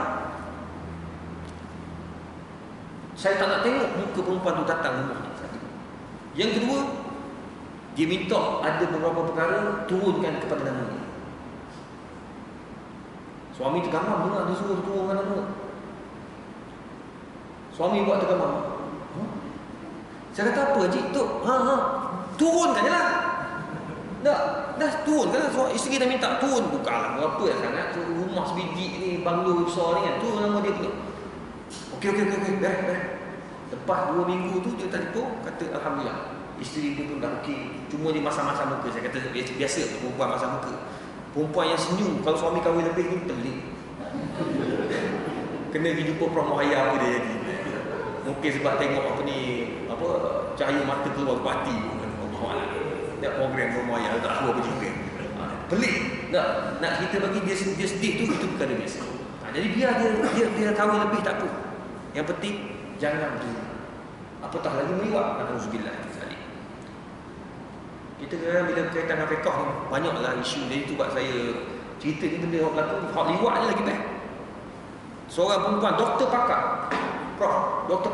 saya tak nak tengok muka perempuan tu datang rumah ni. Yang kedua, dia minta ada beberapa perkara turunkan kepada nama dia. Suami tergamam dengar dia suruh turunkan nama. Suami buat tergamam. Saya kata apa Cik Tok? Turunkan je lah. Dah turunkan lah. Isteri dah minta turun. Bukanlah berapa sangat. Rumah sebiji ni, banglo besar ni kan. Turun nama dia punya. Okey. Beres. Lepas 2 minggu tu dia telefon kata Alhamdulillah isteri dia pun dah okey. Cuma dia masam-masam muka. Saya kata biasa perempuan masam muka. Perempuan yang senyum kalau suami kahwin lebih ni pelik. Kena pergi jumpa Prof Muhayya apa dia jadi. Mungkin sebab tengok cahaya mata keluar hati. Dia program Prof Muhayya tak tahu apa cerita. Pelik. Nak kita bagi dia sedih tu itu perkara biasa. Jadi biar dia kahwin lebih tak apa. Yang penting jangan berzina. Apatah lagi meliwat. Alhamdulillah. Kita kadang bila berkaitan dengan fiqh ni banyaklah isu. Jadi tu buat saya cerita ni benda yang berlaku. Hak liwat je lagi best. Seorang perempuan doktor pakar. Prof, doktor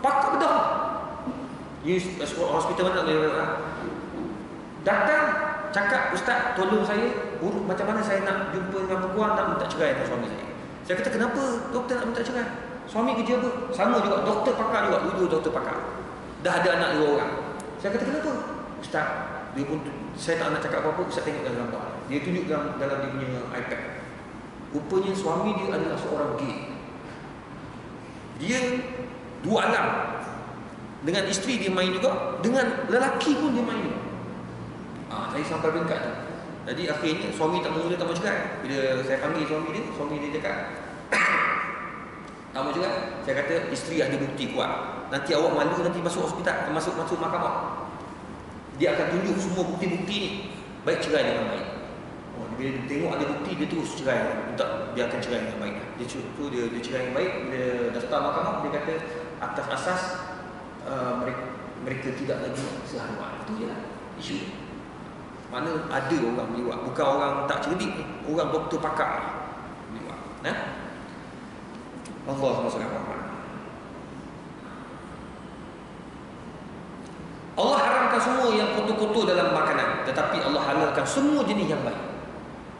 pakar bedah. Hospital mana datang cakap, Ustaz tolong saya urut macam mana saya nak jumpa dengan perempuan nak minta cerai dengan suami saya. Saya kata kenapa doktor nak minta cerai? Suami kerja apa? Sama juga doktor pakar juga. Dua doktor pakar. Dah ada anak 2 orang. Saya kata kenapa? Ustaz, dia pun, saya tak nak cakap apa-apa, Ustaz tengok dalam gambar. Dia tunjuk dalam dia punya iPad. Rupanya suami dia adalah seorang gay. Dia dua alam. Dengan isteri dia main juga, dengan lelaki pun dia main juga. Saya sampai peringkat tu. Jadi akhirnya suami tak mau cerai. Bila saya panggil suami dia cakap tak mau cerai. Saya kata isteri ada bukti kuat. Nanti awak malu nanti masuk hospital, masuk mahkamah. Dia akan tunjuk semua bukti-bukti ni. Baik cerai dengan baik. Bila dia tengok ada bukti, dia terus cerai. Minta dia akan cerai dengan baik. Dia cerai dengan baik. Bila daftar mahkamah, dia kata atas asas mereka tidak lagi seharuan. Itu je lah isu. Mana ada orang meliwat, bukan orang tak cerdik, orang doktor pakar meliwat. Allahumma salli ala Muhammad. Allah haramkan semua yang kotor-kotor dalam makanan, tetapi Allah halalkan semua jenis yang baik.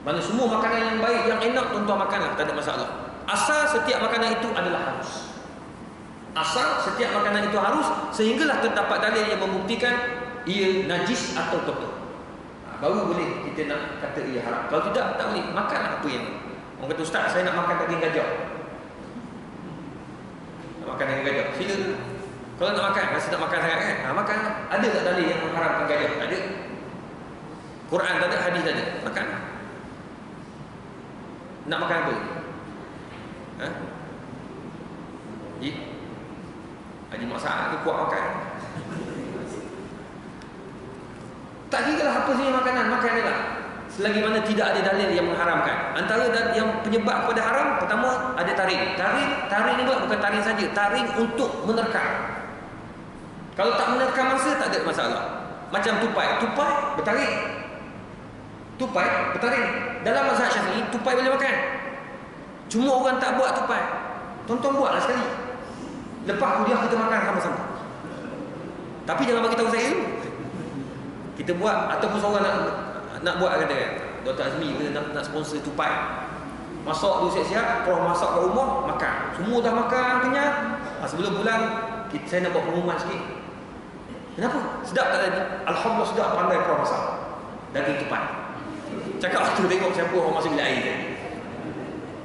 Mana semua makanan yang baik, yang enak, tuan-tuan makanlah, tak ada masalah. Asal setiap makanan itu adalah harus. Asal setiap makanan itu harus, sehinggalah terdapat dalil yang membuktikan ia najis atau kotor. Baru boleh kita nak kata ia haram. Kalau tidak, tak boleh. Makanlah apa yang orang kata, Ustaz, saya nak makan daging gajah. Nak makan daging gajah, sila. Kalau nak makan, rasa nak makan sangat kan, makan. Ada tak dalil yang mengharamkan gajah? Tak ada. Quran tak ada, hadis tak ada. Makan. Nak makan apa? Haji Maksa'ad dia kuat makan. Tak kira lah apa jenis makanan, makan je lah. Selagi mana tidak ada dalil yang mengharamkan. Antara yang penyebab kepada haram, pertama ada taring. Taring ni bukan taring saja, taring untuk menerkam. Kalau tak menerkam mangsa, tak ada masalah. Macam tupai bertaring. Tupai bertaring. Dalam mazhab Syafi'i, tupai boleh makan. Cuma orang tak buat tupai. Tonton buatlah sekali. Lepas kuliah kita makan sama-sama. Tapi jangan bagi tahu saya dulu. Kita buat, ataupun seorang nak buat kata Dr. Azmi kata nak sponsor tupai. Masak dulu siap-siap, Prof masak kat rumah, makan. Semua dah makan kenyang. Sebelum pulang, saya nak buat pengumuman sikit. Kenapa? Sedap tak tadi? Alhamdulillah sedap, pandai Prof masak daging tupai. Cakap waktu tengok siapa orang masuk bilik air tadi.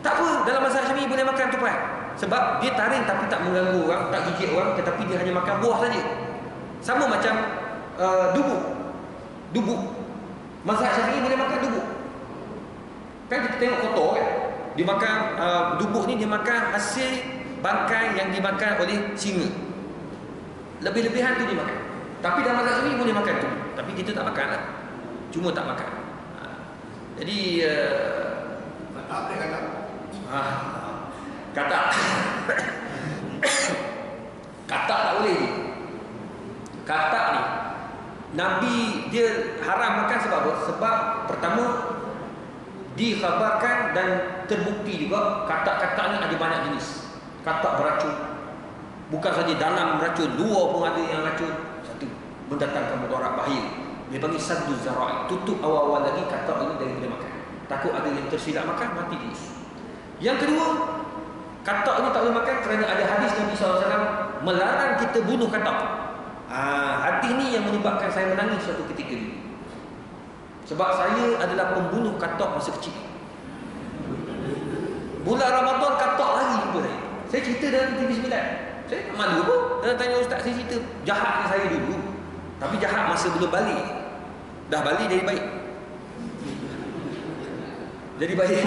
Tak apa, dalam mazhab Syafi'i boleh makan tupai. Sebab dia taring tapi tak mengganggu orang, tak gigit orang, tetapi dia hanya makan buah saja. Sama macam dubuk. Mazhab Syafi'i boleh makan dubuk. Kan kita tengok kotor kan. Dia makan dubuk ni, dia makan hasil bangkai yang dimakan oleh singa. Lebih-lebihan tu dia makan. Tapi dalam mazhab Syafi'i boleh makan tu. Tapi kita tak makan lah. Cuma tak makan. Jadi kata tak boleh. Kata ni Nabi dia haram makan sebab apa? Sebab pertama dikhabarkan dan terbukti juga katak-katak ni ada banyak jenis. Katak beracun. Bukan saja dalam beracun, luar pun ada yang racun. Satu, mendatangkan mudarat bahaya. Dia panggil saddu zara'i. Tutup awal-awal lagi katak ini daripada makan. Takut ada yang tersilap makan, mati terus. Yang kedua, katak ini tak boleh makan kerana ada hadis Nabi SAW melarang kita bunuh katak. Hadis ni yang menyebabkan saya menangis suatu ketika ni. Sebab saya adalah pembunuh katak masa kecil. Bulan Ramadan katak lagi jumpa saya. Saya cerita dalam TV9. Saya tak malu pun. Dalam tanya ustaz, saya cerita jahatnya saya dulu. Tapi jahat masa belum balik. Dah balik jadi baik. Jadi baik.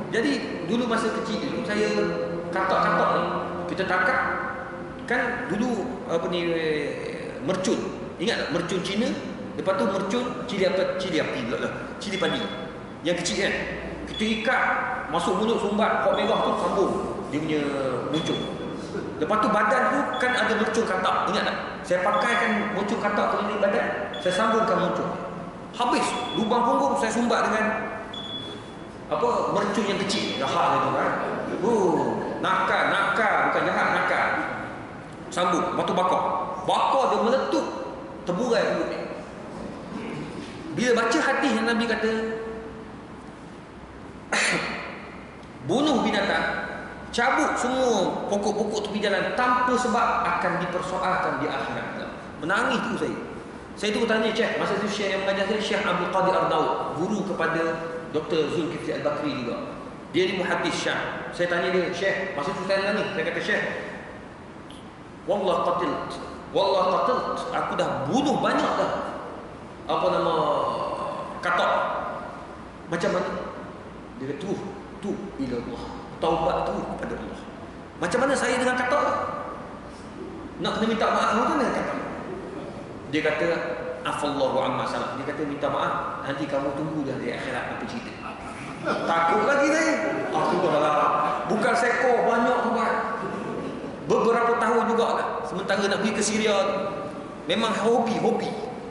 Jadi dulu masa kecil dulu saya katak-katak ni kita tangkap kan dulu apa ni mercun. Ingat tak mercun Cina? Lepas tu mercun cili api pula lah. Cili padi. Yang kecil kan. Kita ikat masuk mulut sumbat kok merah tu sambung dia punya muncul. Lepas tu badan tu kan ada mercun katak. Ingat tak? Saya pakaikan mercun katak keliling badan, saya sambungkan muncul. Habis lubang punggung saya sumbat dengan apa mercun yang kecil. Jahat itu kan. Nakal bukan jahat, nakal. Sambung, lepas tu bakar dia meletup terburai mulut dia. Bila baca hadis yang Nabi kata bunuh binatang, cabut semua pokok-pokok tepi jalan tanpa sebab akan dipersoalkan di akhirat. Menangis tu saya. Saya tu tanya Syekh, masa tu Syekh yang mengajar saya Syekh Abdul Qadir Ardaud, guru kepada Dr. Zulkifli Al-Bakri juga. Dia ni muhaddis Syekh. Saya tanya dia, Syekh, masa tu saya ni, saya kata Syekh, wallah qatilt, aku dah bunuh banyak dah. Apa nama katak. Macam mana? Dia kata, tu ila Allah. Taubat tu kepada Allah. Macam mana saya dengan katak? Nak kena minta maaf macam mana katak? Dia kata, afallahu amma salam. Dia kata, minta maaf, nanti kamu tunggu dah di akhirat apa cerita. Takut lagi saya. Aku dah bukan sekor, banyak tuan. Beberapa tahun juga dah. Sementara nak pergi ke Syria, memang hobi.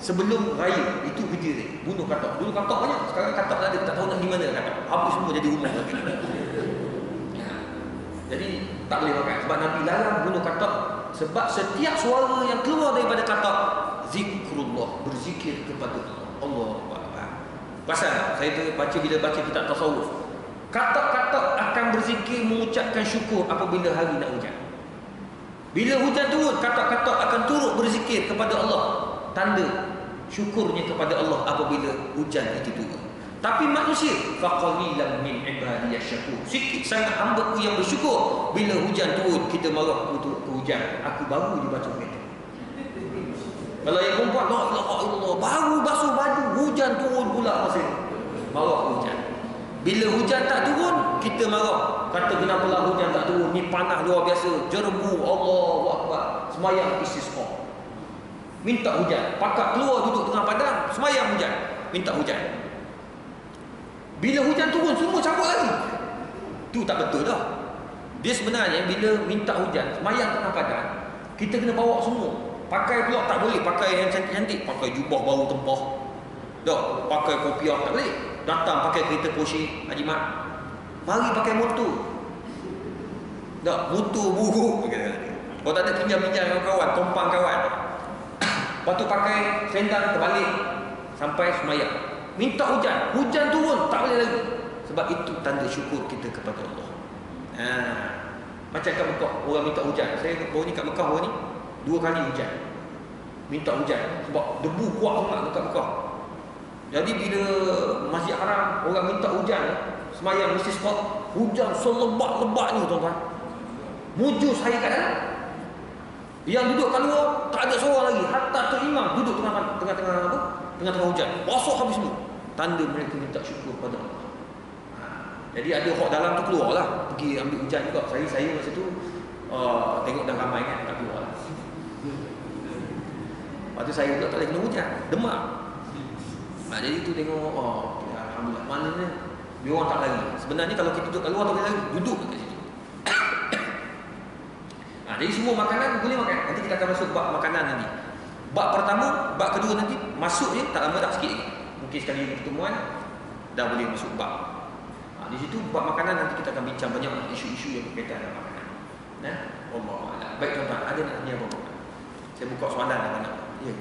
Sebelum raya, itu kerja dia. Bunuh katak. Dulu katak banyak, sekarang katak tak ada. Tak tahu nak di mana katak. Habis semua jadi rumah lagi. Jadi, tak boleh makan. Sebab Nabi larang bunuh katak. Sebab setiap suara yang keluar daripada katak, zikrullah, berzikir kepada Allah. Pasal saya tu bila baca kitab tasawuf, katak-katak akan berzikir mengucapkan syukur apabila hari nak hujan. Bila hujan turun, katak-katak akan turut berzikir kepada Allah, tanda syukurnya kepada Allah apabila hujan itu turun. Tapi manusia, faqalilan min ibadiyash syakur. Sikit sangat hamba-Ku yang bersyukur. Bila hujan turun, kita marah untuk hujan. Aku baru dibaca kereta. Kalau yang perempuan, la ilaha illallah, baru basuh baju, hujan turun pula masa itu. Marah hujan. Bila hujan tak turun, kita marah. Kata kenapalah hujan tak turun, ni panas luar biasa, jerbu, Allahu Akbar. Semayang istisqa. Minta hujan. Pakak keluar duduk tengah padang, semayang hujan. Minta hujan. Bila hujan turun, semua cabut lagi. Tu tak betul dah. Dia sebenarnya bila minta hujan, semayang tengah padang, kita kena bawa semua. Pakai pula tak boleh pakai yang cantik-cantik, pakai jubah baru tempah. Dah, pakai kopiah tak boleh. Datang pakai kereta Porsche Haji Mat. Mari pakai motor. Dah, motor buruk. Kalau tak ada pinjam-pinjam dengan kawan, tumpang kawan. Lepas tu pakai selendang terbalik sampai semayang. Minta hujan, hujan turun tak boleh lagi. Sebab itu tanda syukur kita kepada Allah. Macam kat Mekah, orang minta hujan. Saya baru ni kat Mekah baru ni 2 kali hujan. Minta hujan sebab debu kuat sangat dekat Mekah. Jadi bila Masjid Haram orang minta hujan, semayang mesti sebab hujan selebat-lebat ni tuan-tuan. Mujur saya kat dalam. Yang duduk kat luar tak ada suara lagi. Hatta terimam duduk tengah-tengah apa? Tengah-tengah hujan. Basuh habis semua. Tanda mereka minta syukur pada Allah. Jadi ada hok dalam tu keluarlah, pergi ambil hujan juga. Saya masa tu tengok dah ramai kan, tak keluar. Lepas tu saya pula tak boleh kena hujan, demam. Jadi tu tengok, alhamdulillah, maknanya dia orang tak lari. Sebenarnya kalau kita duduk kat luar tak boleh lari, duduk kat situ. Jadi semua makanan boleh makan. Nanti kita akan masuk bab makanan nanti. Bab pertama, bab kedua nanti masuk je tak lama tak sikit lagi. Mungkin sekali pertemuan dah boleh masuk bab. Di situ bab makanan nanti kita akan bincang banyak isu-isu yang berkaitan dengan makanan. Allah a'lam. Baik tuan-tuan, ada nak tanya apa? Saya buka soalan apa nak? Ya.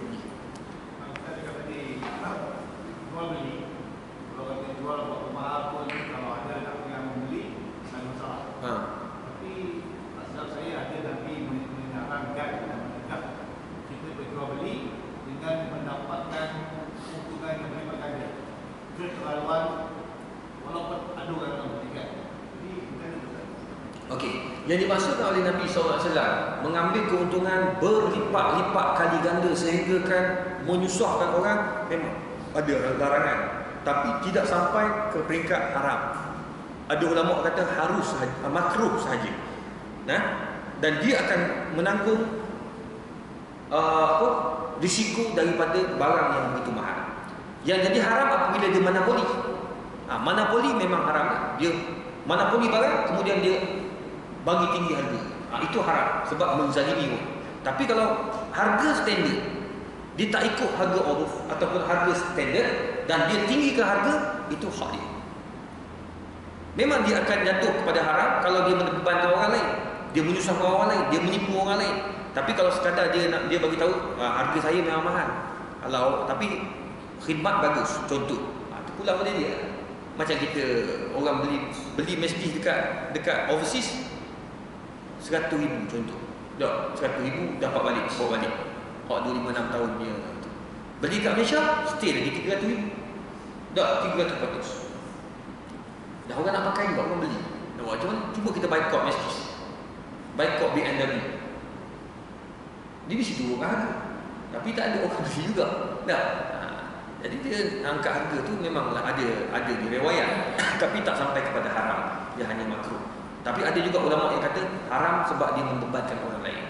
Saya kata di jual beli, kalau kata jual buat mahal pun kalau ada nak yang membeli, tak masalah. Tapi asal saya ada Nabi menyarankan dan menegak kita berjual beli dengan mendapatkan keuntungan yang berlipat ganda. Itu terlaluan walaupun ada orang bertiga. Jadi bukan itu. Okey, yang dimaksudkan oleh Nabi SAW mengambil keuntungan berlipat-lipat kali ganda sehingga kan menyusahkan orang, memang ada larangan, tapi tidak sampai ke peringkat haram. Ada ulama kata harus makruh sahaja. Dan dia akan menanggung risiko daripada barang yang begitu mahal. Yang jadi haram apabila dia monopoli. Monopoli memang haram. Dia monopoli barang kemudian dia bagi tinggi harga. Itu haram sebab menzalimi orang. Tapi kalau harga standard, dia tak ikut harga uruf ataupun harga standard dan dia tinggikan harga, itu hak dia. Memang dia akan jatuh kepada haram kalau dia menebankan orang lain, dia menyusahkan orang lain, dia menipu orang lain. Tapi kalau sekadar dia bagi tahu harga saya memang mahal. Kalau tapi khidmat bagus, contoh. Itu pula boleh dia. Macam kita orang beli Mercedes dekat overseas 100,000 contoh. Dah 100,000 dapat balik, bawa balik. Hak 256 tahun dia tu. Beli kat Malaysia, stay lagi 300 ribu. Dah 300-400. Dah orang nak pakai juga, orang beli. Nak buat macam mana? Cuba kita boycott Mercedes, boycott BMW. Dia di situ orang harga, tapi tak ada orang beli juga. Dah. Jadi dia angkat harga tu memanglah ada di riwayat tapi tak sampai kepada haram, dia hanya makruh. Tapi ada juga ulama yang kata haram sebab dia membebankan orang lain.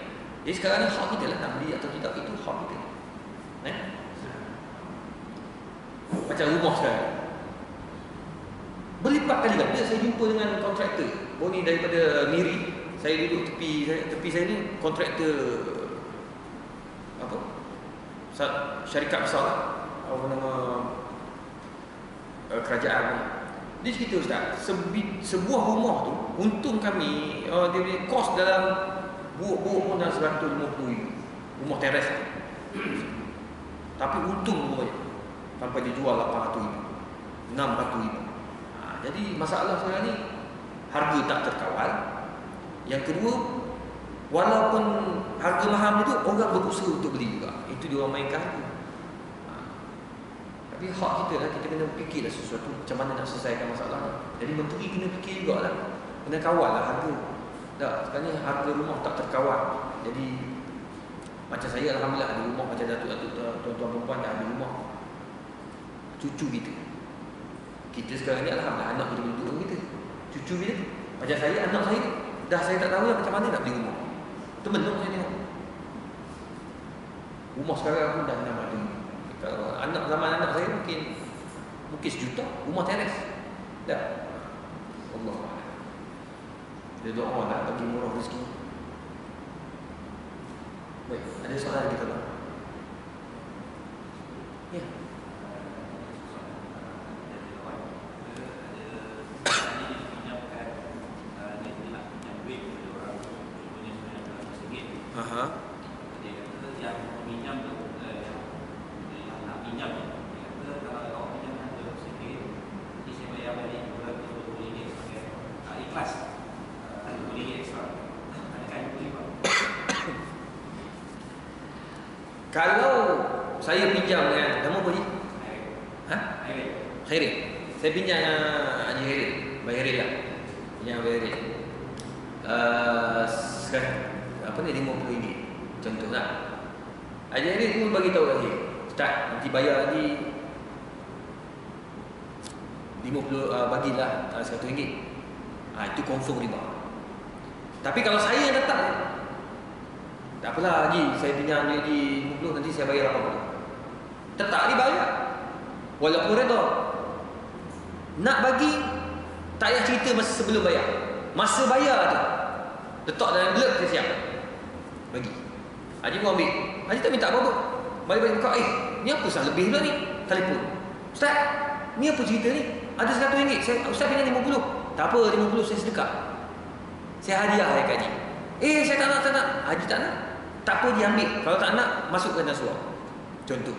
Jadi sekarang ni hak kita lah nak beli atau tidak, itu hak kita. Macam rumah sekarang, berlipat kali ganda saya jumpa dengan kontraktor. Oh ni daripada Miri, saya duduk tepi saya ni kontraktor apa? Syarikat besar lah. Apa nama kerajaan ni. Dia cerita ustaz, sebuah rumah tu untung kami dia punya kos dalam buuk-buuk pun dah 150 ribu. Rumah teres. Tapi untung rumahnya sampai dia jual 800 ribu, 600 ribu. Jadi masalah sekarang ni harga tak terkawal. Yang kedua, walaupun harga mahal itu orang berusaha untuk beli juga. Itu dia orang mainkan harga. Tapi hak kita lah, kita kena fikirlah sesuatu macam mana nak selesaikan masalah ni. Jadi menteri kena fikir jugalah, kena kawal lah harga. Tak, sekarang ni harga rumah tak terkawal. Jadi macam saya alhamdulillah ada rumah, macam datuk-datuk tuan-tuan perempuan dah ada rumah. Cucu kita sekarang ni alhamdulillah anak kita duduk dengan kita. Cucu kita, macam saya, anak saya dah saya tak tahu lah macam mana nak beli rumah. Termenung saya tengok rumah sekarang pun dah 600 ribu. Kalau anak zaman anak saya mungkin 1 juta rumah teres. Dah. Allah. Dia doa nak bagi murah rezeki. Baik, ada soalan lagi tak? Ya. Aha. Dia kata yang meminjam tu yang nak pinjam ni, dia kata kalau kau pinjam RM100 nanti saya bayar balik RM20 sebagai ikhlas, RM20 ekstra. Adakah itu boleh Pak? Kalau saya pinjam dengan nama apa ni? Khairi. Saya pinjam Haji Khairi, Abang Khairi lah. Pinjam Abang Khairi. Sekarang apa ni RM50 contohlah. Haji Khairi pun bagi tahu lagi, start nanti bayar lagi 50 bagilah RM100. Itu confirm riba. Tapi kalau saya yang datang, tak apalah Haji, saya pinjam Haji 50, nanti saya bayar 80. Tetap dibayar. Walaupun redha. Nak bagi tak payah cerita masa sebelum bayar. Masa bayar tu letak dalam blok, saya siap bagi. Haji pun ambil. Haji tak minta apa-apa. Balik-balik buka, ni apa sah lebih pula ni? Telefon. Ustaz, ni apa cerita ni? Ada RM100. Ustaz pinjam 50. Tak apa, 50 saya sedekah. Saya hadiah kat Haji. Saya tak nak. Haji tak nak. Tak apa, dia ambil. Kalau tak nak, masukkan dalam surat. Contoh.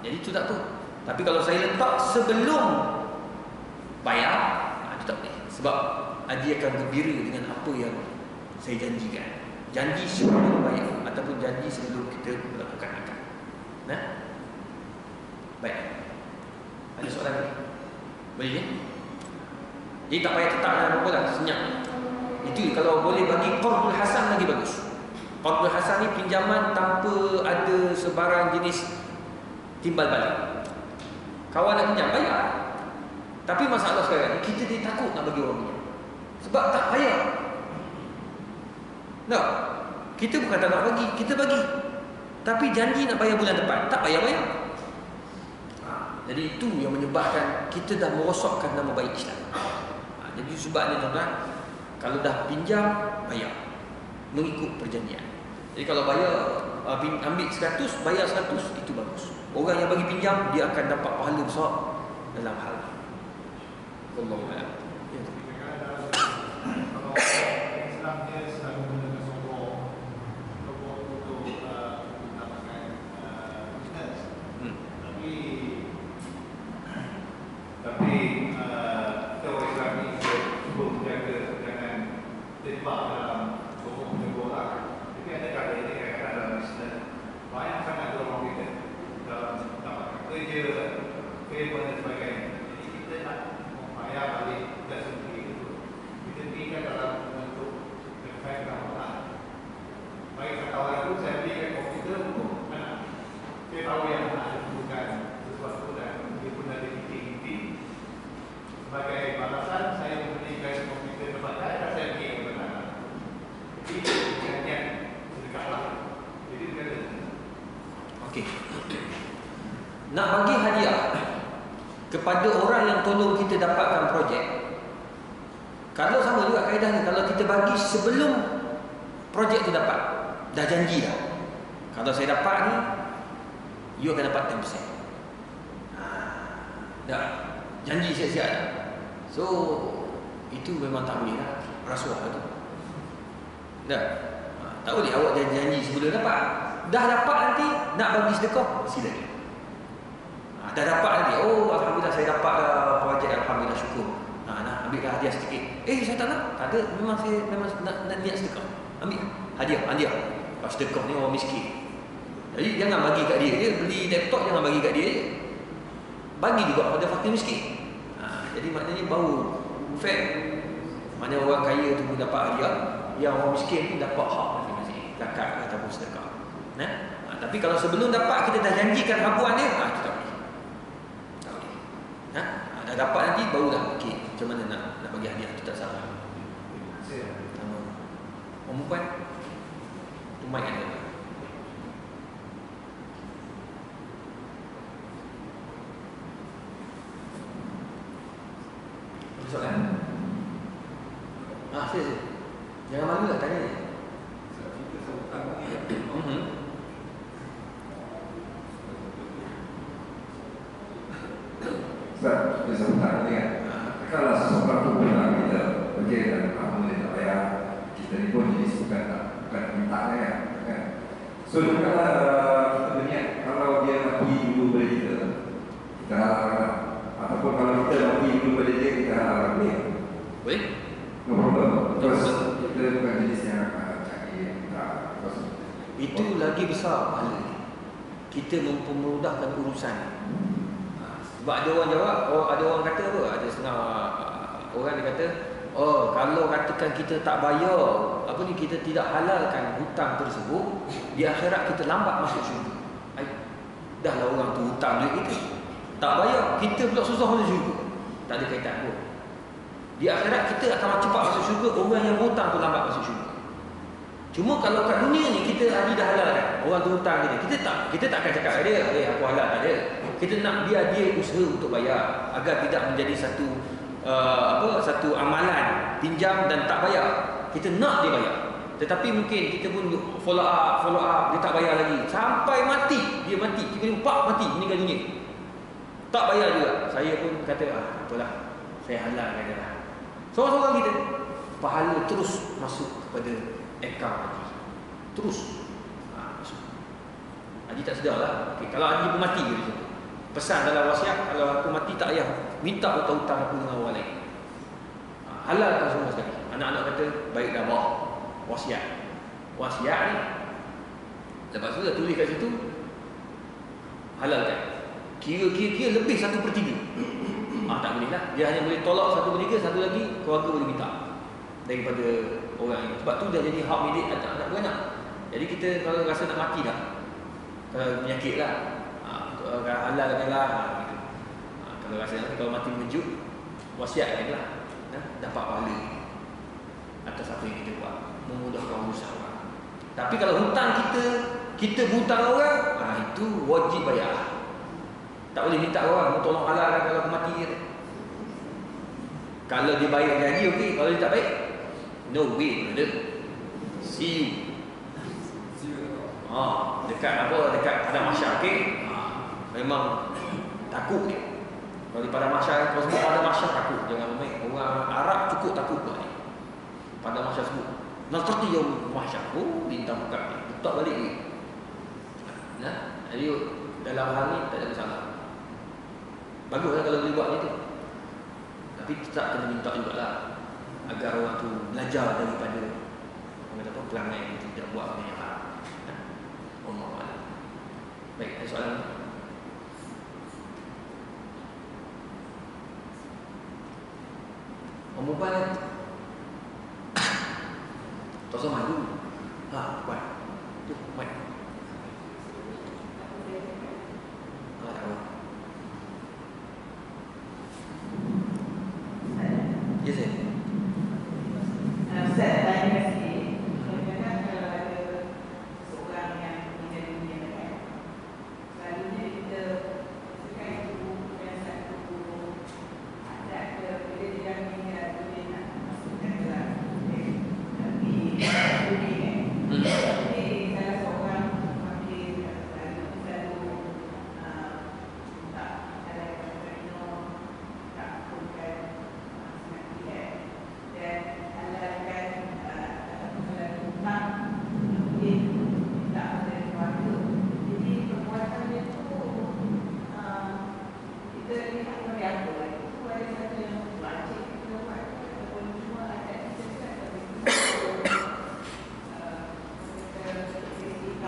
Jadi itu tak apa. Tapi kalau saya letak sebelum bayar, itu tak boleh. Sebab Haji akan gembira dengan apa yang saya janjikan. Janji sebelum bayar ataupun janji sebelum kita melakukan akad. Nah? Baik. Ada soalan lagi? Boleh je? Jadi tak payah tetap dalam apa lah, senyap. Itu kalau boleh bagi qardul hasan lagi bagus. Qardul hasan ni pinjaman tanpa ada sebarang jenis timbal balik. Kawan nak pinjam, bayar. Tapi masalah sekarang kita dia takut nak bagi orang pinjam. Sebab tak payah. No. Kita bukan tak nak bagi, kita bagi. Tapi janji nak bayar bulan depan, tak payah bayar. Jadi itu yang menyebabkan kita dah merosakkan nama baik Islam. Jadi sebabnya tuan-tuan, kalau dah pinjam, bayar mengikut perjanjian. Jadi kalau bayar ambil 100, bayar 100, itu bagus. Orang yang bagi pinjam, dia akan dapat pahala besar dalam hal ini. Wallahu a'lam. Ya. Kalau Islam dia selalu menggunakan sokong untuk mendapatkan bisnes. Tapi kalau Islam ni cuba menjaga jangan terjebak dalam sokong menjaga orang. Tapi ada kali ini kadang-kadang dalam bisnes banyak sangat orang kita sebagai balasan saya memberikan komputer tempat saya pergi ke mana. Jadi niat sedekahlah. Jadi kena. Okey. Nak bagi hadiah kepada orang yang tolong kita dapatkan projek. Kalau sama juga kaedah ni, kalau kita bagi sebelum projek tu dapat, dah janji dah. Kalau saya dapat ni, you akan dapat 10%. Dah janji siap-siap dah. So itu memang tak boleh lah, rasuah tu. Dah tak boleh awak janji sebelum dapat. Dah dapat nanti nak bagi sedekah, silakan. Dah dapat nanti, oh alhamdulillah saya dapat dah projek, alhamdulillah syukur. Nak ambil dah hadiah sedikit. Saya tak nak. Tak ada, memang saya nak niat sedekah. Ambil hadiah. Pas sedekah ni orang miskin. Jadi jangan bagi kat dia beli laptop, jangan bagi kat dia je. Bagi juga pada fakir miskin. Jadi maknanya bau fair. Mana orang kaya tu pun dapat hadiah, yang orang miskin pun dapat hak masing-masing, zakat ataupun sedekah. Tapi kalau sebelum dapat kita dah janjikan habuan dia, itu tak boleh. Tak boleh. Dah dapat nanti barulah okey, macam mana nak bagi hadiah, itu tak salah. Orang perempuan tu mic ada. Soalan? Saya. Jangan malu lah tanya ni. Sebab kita sebutkan ni kan, kalau seseorang tu benar kita kerja dan kamu dia tak payah, kita ni pun jenis bukan minta kan. So kalau kita berniat, kalau dia mati dulu pada kita halalkan. Ataupun kalau kita mati dulu pada dia, kita halalkan dia. Boleh? No problem. Terus kita bukan jenis yang cari tak. Itu lagi besar pahala. Kita mempermudahkan urusan. Sebab ada orang jawab, ada orang kata apa? Ada setengah orang dia kata, kalau katakan kita tak bayar, kita tidak halalkan hutang tersebut, di akhirat kita lambat masuk syurga. Dah lah orang tu hutang duit kita, tak bayar, kita pula susah masuk syurga. Tak ada kaitan pun. Di akhirat kita akan cepat masuk syurga, orang yang hutang tu lambat masuk syurga. Cuma kalau kat dunia ni kita dah halalkan, orang tu hutang kita tak akan cakap dia, aku halal, tak ada. Kita nak biar dia usaha untuk bayar agar tidak menjadi satu amalan pinjam dan tak bayar. Kita nak dia bayar. Tetapi mungkin kita pun follow up, dia tak bayar lagi sampai mati, dia mati, tiba-tiba mati, meninggal dunia. Tak bayar juga. Saya pun kata, apalah, saya halalkan dia lah. Seorang-seorang kita pahala terus masuk kepada akaun haji. Terus masuk. Haji tak sedar lah. Kalau haji pun mati ke situ. Pesan dalam wasiat, kalau aku mati tak payah minta hutang-hutang aku dengan orang lain. Halalkan semua sekali. Anak-anak kata, baik dah bawa wasiat. Wasiat ni, lepas tu dah tulis kat situ, halalkan. Kira-kira lebih 1/3. Tak boleh lah. Dia hanya boleh tolak 1/3, satu lagi keluarga boleh minta daripada orang ini. Sebab tu dah jadi hak milik anak-anak beranak. Jadi kita kalau rasa nak mati dah, kalau penyakit lah, halalkan lah gitu. Kalau rasa nanti kalau mati mengejut, wasiatkan lah, dapat pahala atas apa yang kita buat, memudahkan urusan orang. Tapi kalau hutang kita hutang orang, itu wajib bayar. Tak boleh minta orang tolong halalkan kalau aku mati. Kalau dia baik jadi okey, kalau dia tak baik, no way brother. See you. Dekat padang mahsyar, okey. Memang takut dia. Kalau di padang mahsyar, kalau sebut padang mahsyar takut, jangan main. Orang Arab cukup takut buat ni. Padang mahsyar sebut naltaqi yaum mahsyar. Bintang buka ni, buka balik ni. Jadi dalam hal ni tak ada masalah. Baguslah kalau boleh buat macam tu. Tapi kita kena minta jugalah agar orang tu belajar daripada perangai yang tidak buat benda yang haram. Allah. Baik, ada soalan? Mobile tak usah malu. Buat tu, buat. Tak apa.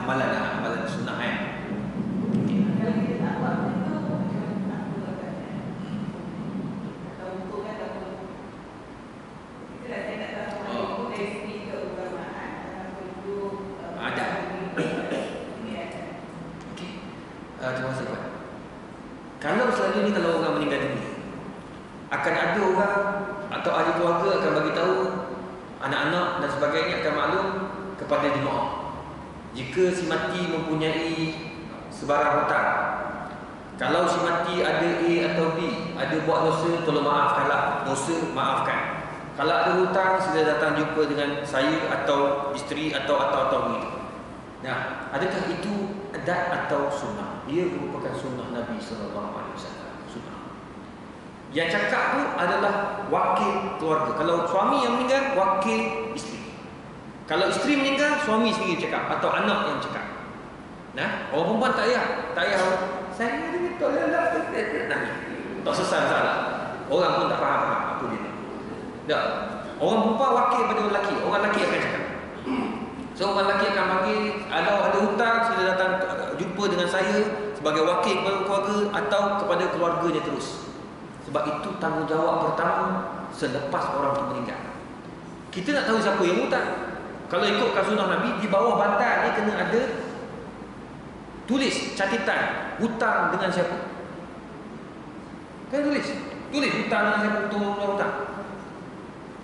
Amalan sunnah terima kasih Pak. Kalau selalu ni, kalau orang meninggal dunia, akan ada orang atau ahli keluarga akan bagi tahu anak-anak dan sebagainya, akan maklum kepada jemaah jika si mati mempunyai sebarang hutang. Kalau si mati ada A atau B, ada buat dosa, tolong maafkanlah. Dosa, maafkan. Kalau ada hutang, sila datang jumpa dengan saya atau isteri atau begitu. Nah, adakah itu adat atau sunnah? Ia merupakan sunnah Nabi SAW. Sunnah. Yang cakap tu adalah wakil keluarga. Kalau suami yang meninggal, wakil isteri. Kalau isteri meninggal, suami sendiri cakap atau anak yang cakap. Nah, orang perempuan tak payah. Saya ni tolonglah. Tak selesai masalah. Orang pun tak faham apa dia. Tak. Orang perempuan wakil pada orang lelaki. Orang lelaki akan cakap. So orang lelaki akan panggil, kalau ada hutang, sila datang jumpa dengan saya sebagai wakil kepada keluarga atau kepada keluarganya terus. Sebab itu tanggungjawab pertama selepas orang itu meninggal. Kita nak tahu siapa yang hutang. Kalau ikutkan sunnah Nabi, di bawah bantal ni kena ada tulis catatan hutang dengan siapa. Kan tulis hutang dengan siapa, hutang.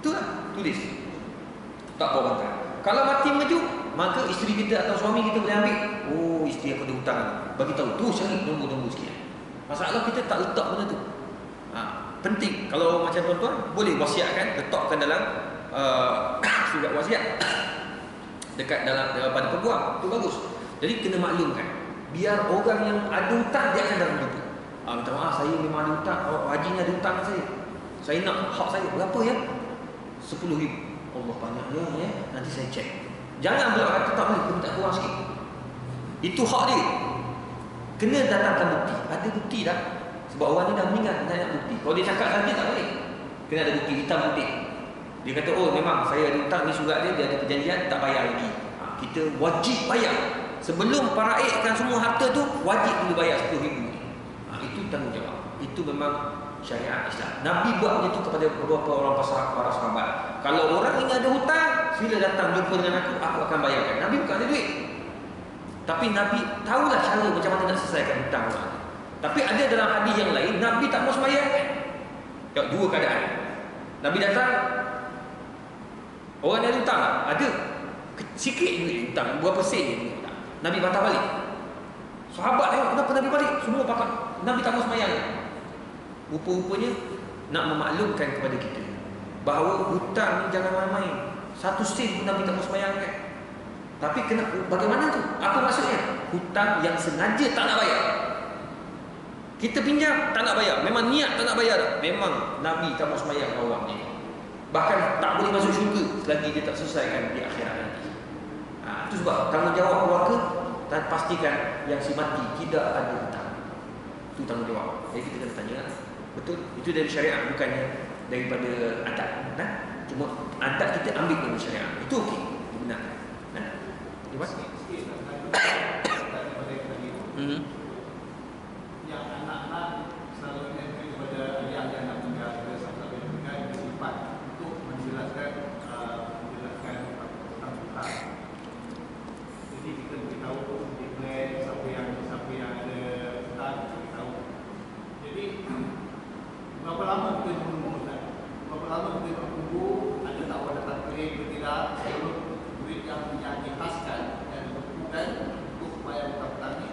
Itulah tulis. Tak bawah bantal. Kalau mati mengejut, maka isteri kita atau suami kita boleh ambil. Oh, isteri aku ada hutang, bagi tahu. Tu cari nombor sikit. Masalah kita tak letak benda tu. Penting. Kalau macam tuan-tuan boleh wasiatkan, letakkan dalam surat wasiat dekat dalam pada peguam. Tu bagus. Jadi kena maklumkan. Biar orang yang ada hutang dia akan datang jumpa. Minta maaf, saya memang ada hutang. Haji ni ada hutang saya. Saya nak hak saya. Berapa ya? 10,000. Allah banyaknya ya. Nanti saya cek. Jangan pula kata tak boleh, minta kurang sikit. Itu hak dia. Kena datangkan bukti. Ada bukti dah. Sebab orang ni dah meninggal, dia nak bukti. Kalau dia cakap saja tak boleh. Kena ada bukti, hitam putih. Dia kata, oh memang saya ada hutang ni, surat dia ada perjanjian, tak bayar lagi. Kita wajib bayar. Sebelum paraikkan semua harta tu, wajib dulu bayar 10,000. Itu tanggungjawab. Itu memang syariat Islam. Nabi buat macam itu kepada beberapa orang para sahabat. Kalau orang ini ada hutang, sila datang jumpa dengan aku akan bayarkan. Nabi bukan ada duit. Tapi Nabi tahulah cara macam mana nak selesaikan hutang orang. Tapi ada dalam hadis yang lain, Nabi tak mau sembahyangkan. Dua keadaan. Nabi datang, orang yang ada hutang ada. Sikit duit hutang, berapa sen dia hutang. Nabi patah balik. Sahabat tengok, kenapa Nabi balik? Semua patah. Nabi tak mau sembahyangkan. Rupa-rupanya nak memaklumkan kepada kita bahawa hutang ni jangan main-main. 1 sen pun Nabi tak mau sembahyangkan. Tapi bagaimana tu? Apa maksudnya? Hutang yang sengaja tak nak bayar. Kita pinjam tak nak bayar, memang niat tak nak bayar. Memang Nabi tak mau sembahyang orang ni. Bahkan tak boleh masuk syurga selagi dia tak selesaikan di akhirat nanti. Itu sebab tanggungjawab keluarga dan pastikan yang si mati tidak ada hutang. Itu tanggungjawab. Jadi kita kena tanya, betul? Itu dari syariat, bukannya daripada adat. Cuma adat kita ambil dari syariat. Itu okey, benar. Gimana? Yang anak-anak selalu menempel kepada ayah yang nak tinggal sampai meninggal disimpan untuk menjelaskan hutang. Jadi kita beritahu plan siapa yang ada hutang, kita beritahu. Jadi berapa lama kita menunggu Ustaz? Berapa lama kita menunggu, ada tak ada datang claim ke tidak sebelum duit yang dihaskan dan ditentukan untuk bayar hutang ni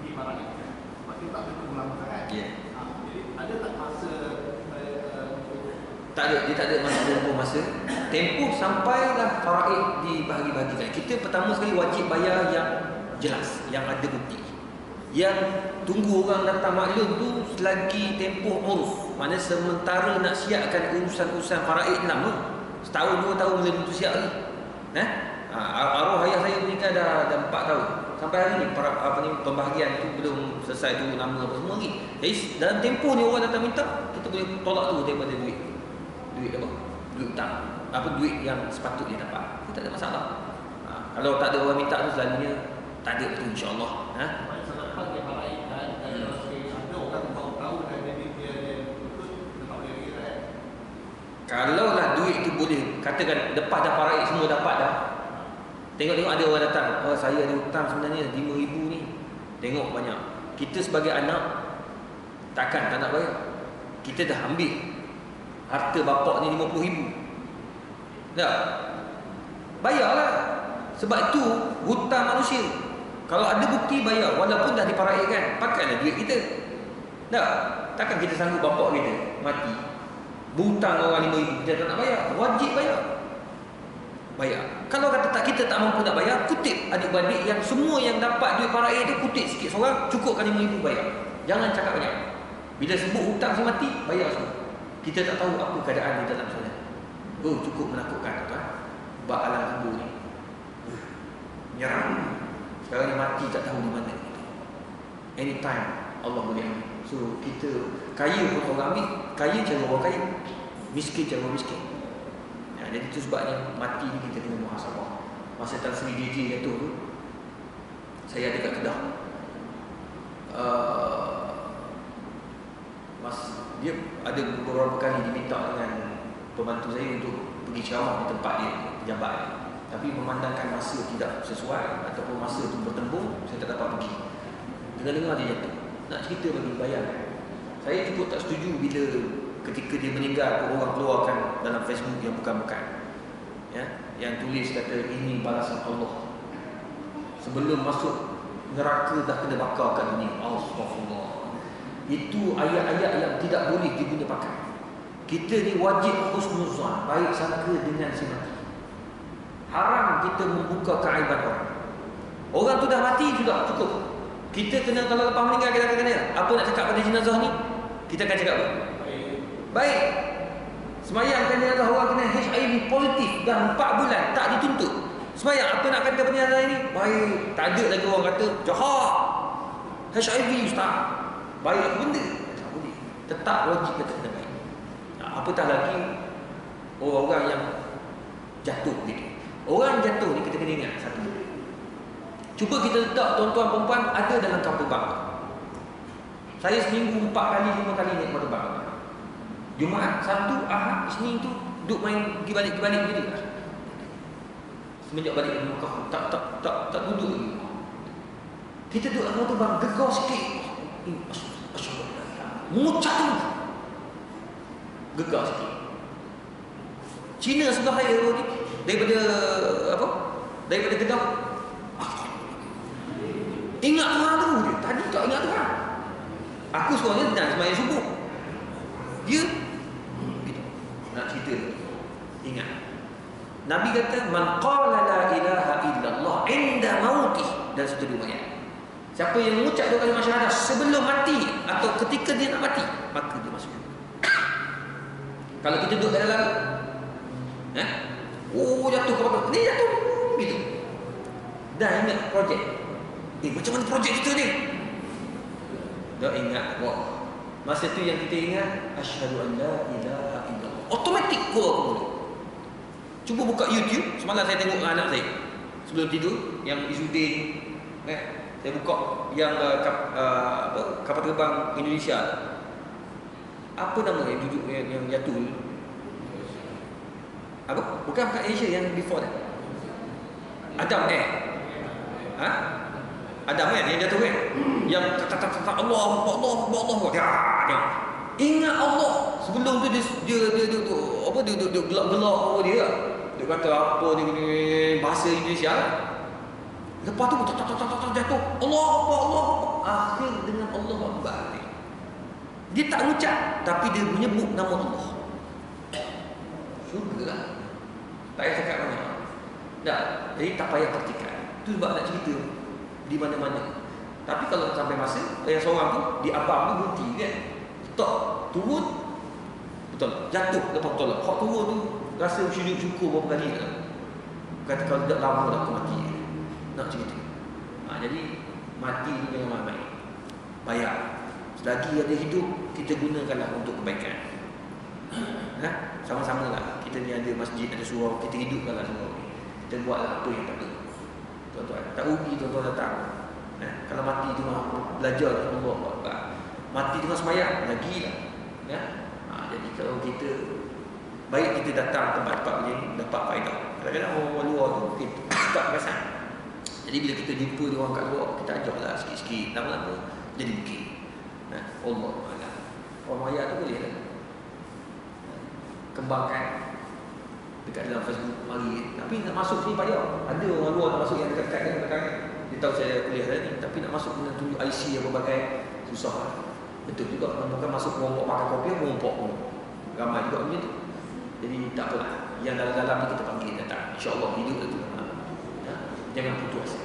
dibarangkan. Kita tak betul lama sangat. Jadi ada tak masa tak ada, dia tak ada masa. Tempoh sampailah faraid dibahagi-bahagikan. Kita pertama sekali wajib bayar yang jelas, yang ada bukti. Yang tunggu orang datang maklum tu selagi tempoh uruf. Maknanya sementara nak siapkan urusan-urusan faraid lama. Setahun 2 tahun boleh tu siap lagi. Arwah ayah saya menikah dah 4 tahun. sampai hari ni pembahagian tu belum selesai tu nama apa semua lagi. Jadi dalam tempoh ni orang datang minta, kita boleh tolak tu daripada duit apa? Duit hutang. Duit yang sepatutnya dapat. Itu tak ada masalah. Kalau tak ada orang minta tu selalunya tak ada tu, insya-Allah. Sedangkan dia baik dan kalau ada orang tahu dan dia tak boleh kira. Kalaulah duit tu boleh katakan lepas dah paraik semua dapat dah. Tengok-tengok ada orang datang, saya ada hutang sebenarnya 5,000 ni. Tengok banyak. Kita sebagai anak takkan tak nak bayar. Kita dah ambil harta bapak ni 50,000. Tak? Bayarlah. Sebab itu hutang manusia. Kalau ada bukti bayar, walaupun dah diparaikkan, pakailah duit kita. Tak? Takkan kita sanggup bapak kita mati berhutang orang 5,000, kita tak nak bayar. Wajib bayar. Bayar. Kalau kata kita tak mampu nak bayar, kutip adik-beradik yang semua yang dapat duit paraik tu, kutip sikit seorang, cukupkan 5,000 bayar. Jangan cakap banyak. Bila sebut hutang si mati, bayar semua. Kita tak tahu apa keadaan di dalam sana. Cukup menakutkan tuan. Bak alam kubur ni. Nyerang. Sekarang ni mati tak tahu di mana. Anytime Allah boleh ambil. So kita kaya pun orang ambil, kaya cara orang kaya, miskin cara orang miskin. Jadi itu sebabnya mati ni kita kena muhasabah. Masa Tan Sri DJ jatuh tu, saya ada kat Kedah. Dia ada beberapa kali diminta dengan pembantu saya untuk pergi ceramah di tempat dia, pejabat dia. Tapi memandangkan masa tidak sesuai ataupun masa itu bertembung, saya tak dapat pergi. Dengar-dengar dia jatuh. Nak cerita bagi bayangkan. Saya cukup tak setuju bila ketika dia meninggal orang keluarkan dalam Facebook yang bukan-bukan. Ya, yang tulis kata ini balasan Allah. Sebelum masuk neraka dah kena bakar kat dunia. Astagfirullah. Itu ayat-ayat yang tidak boleh diguna pakai. Kita ni wajib husnuzan, baik sangka dengan si mati. Haram kita membuka keaiban orang. Orang tu dah mati sudah cukup. Kita kena kalau lepas meninggal kita kena apa nak cakap pada jenazah ni? Kita akan cakap apa? Baik. Semayangkan jenazah orang kena HIV positif dah 4 bulan tak dituntut. Semayang apa nak kata pada jenazah ini? Baik. Tak ada lagi orang kata jahat. HIV ustaz. Baik apa benda? Tak boleh. Tetap wajib kata kena baik. Apatah lagi orang-orang yang jatuh gitu. Orang jatuh ni kita kena ingat satu. Cuba kita letak tuan-tuan perempuan ada dalam kapal terbang. Saya seminggu 4 kali 5 kali naik kapal terbang. Jumaat, Sabtu, Ahad, Isnin tu duduk main pergi balik je dia. Semenjak balik dari Mekah tak duduk lagi. Kita duduk dalam kapal terbang gegar sikit. Muncak tu. Gegar sikit. Cina sebelah saya ni daripada apa? Daripada Kedah. Ingat Tuhan tu dia. Tadi tak ingat Tuhan. Aku seorang dan sembahyang subuh. Dia nak cerita. Ingat. Nabi kata man qala la ilaha illallah inda mautih dan seterusnya ayat. Siapa yang mengucap dua kalimah syahadah sebelum mati atau ketika dia nak mati, maka dia masuk. Kalau kita duduk kat dalam jatuh ke apa? Ni jatuh gitu. Dah ingat projek. Macam mana projek kita ni? Dah ingat. Wah. Masa tu yang kita ingat asyhadu an la ilaha illallah. Automatik keluar. Cuba buka YouTube. Semalam saya tengok anak saya sebelum tidur yang Izudin saya buka yang kapal terbang Indonesia. Apa nama yang duduk yang jatuh? Apa? Bukan Asia yang before that. Adam Adam yang jatuh yang Allah. Ya. Ingat Allah. Sebelum tu dia gelak-gelak dia. Dia kata apa ni bahasa Indonesia. Lepas tu jatuh. Allah. Akhir dengan Allah Akbar. Dia tak ucap tapi dia menyebut nama Allah. Syurga. Tak payah cakap banyak. Tak. Jadi tak payah praktikan. Itu sebab nak cerita di mana-mana. Tapi kalau sampai masa yang seorang tu di abang tu berhenti kan. Tak turun. Betul. Jatuh lepas betul lah. Hak turun tu rasa syukur berapa kali kan. Kata kalau tidak lama dah aku mati. Nak cerita. Jadi mati ni jangan main-main. Bayar. Selagi ada hidup, kita gunakanlah untuk kebaikan. Sama-sama lah. Kita ni ada masjid, ada surau, kita hidupkanlah surau ni. Kita buatlah apa yang perlu. Tuan-tuan, tak rugi tuan-tuan datang. Kalau mati tengah belajar Allah, mati tengah semayang lagi lah. Jadi kalau kita baik kita datang tempat-tempat macam ni dapat faedah. Kadang-kadang orang luar tu mungkin tak perasan. Jadi bila kita jumpa dia orang kat luar, kita ajaklah sikit-sikit, lama-lama jadi mungkin. Allah Ta'ala. Orang maya tu boleh lah kembangkan dekat dalam Facebook mari. Tapi nak masuk sini payah. Ada orang luar nak masuk yang dekat-dekat ni belakang ni. Dia tahu saya kuliah tadi, tapi nak masuk kena tunjuk IC apa bagai susah lah. Betul juga, bukan masuk mengompok pakai kopi, mengompok pun ramai juga macam tu. Jadi tak apalah, yang dalam-dalam ni kita panggil datang, insyaAllah hidup tu. Jangan putus asa.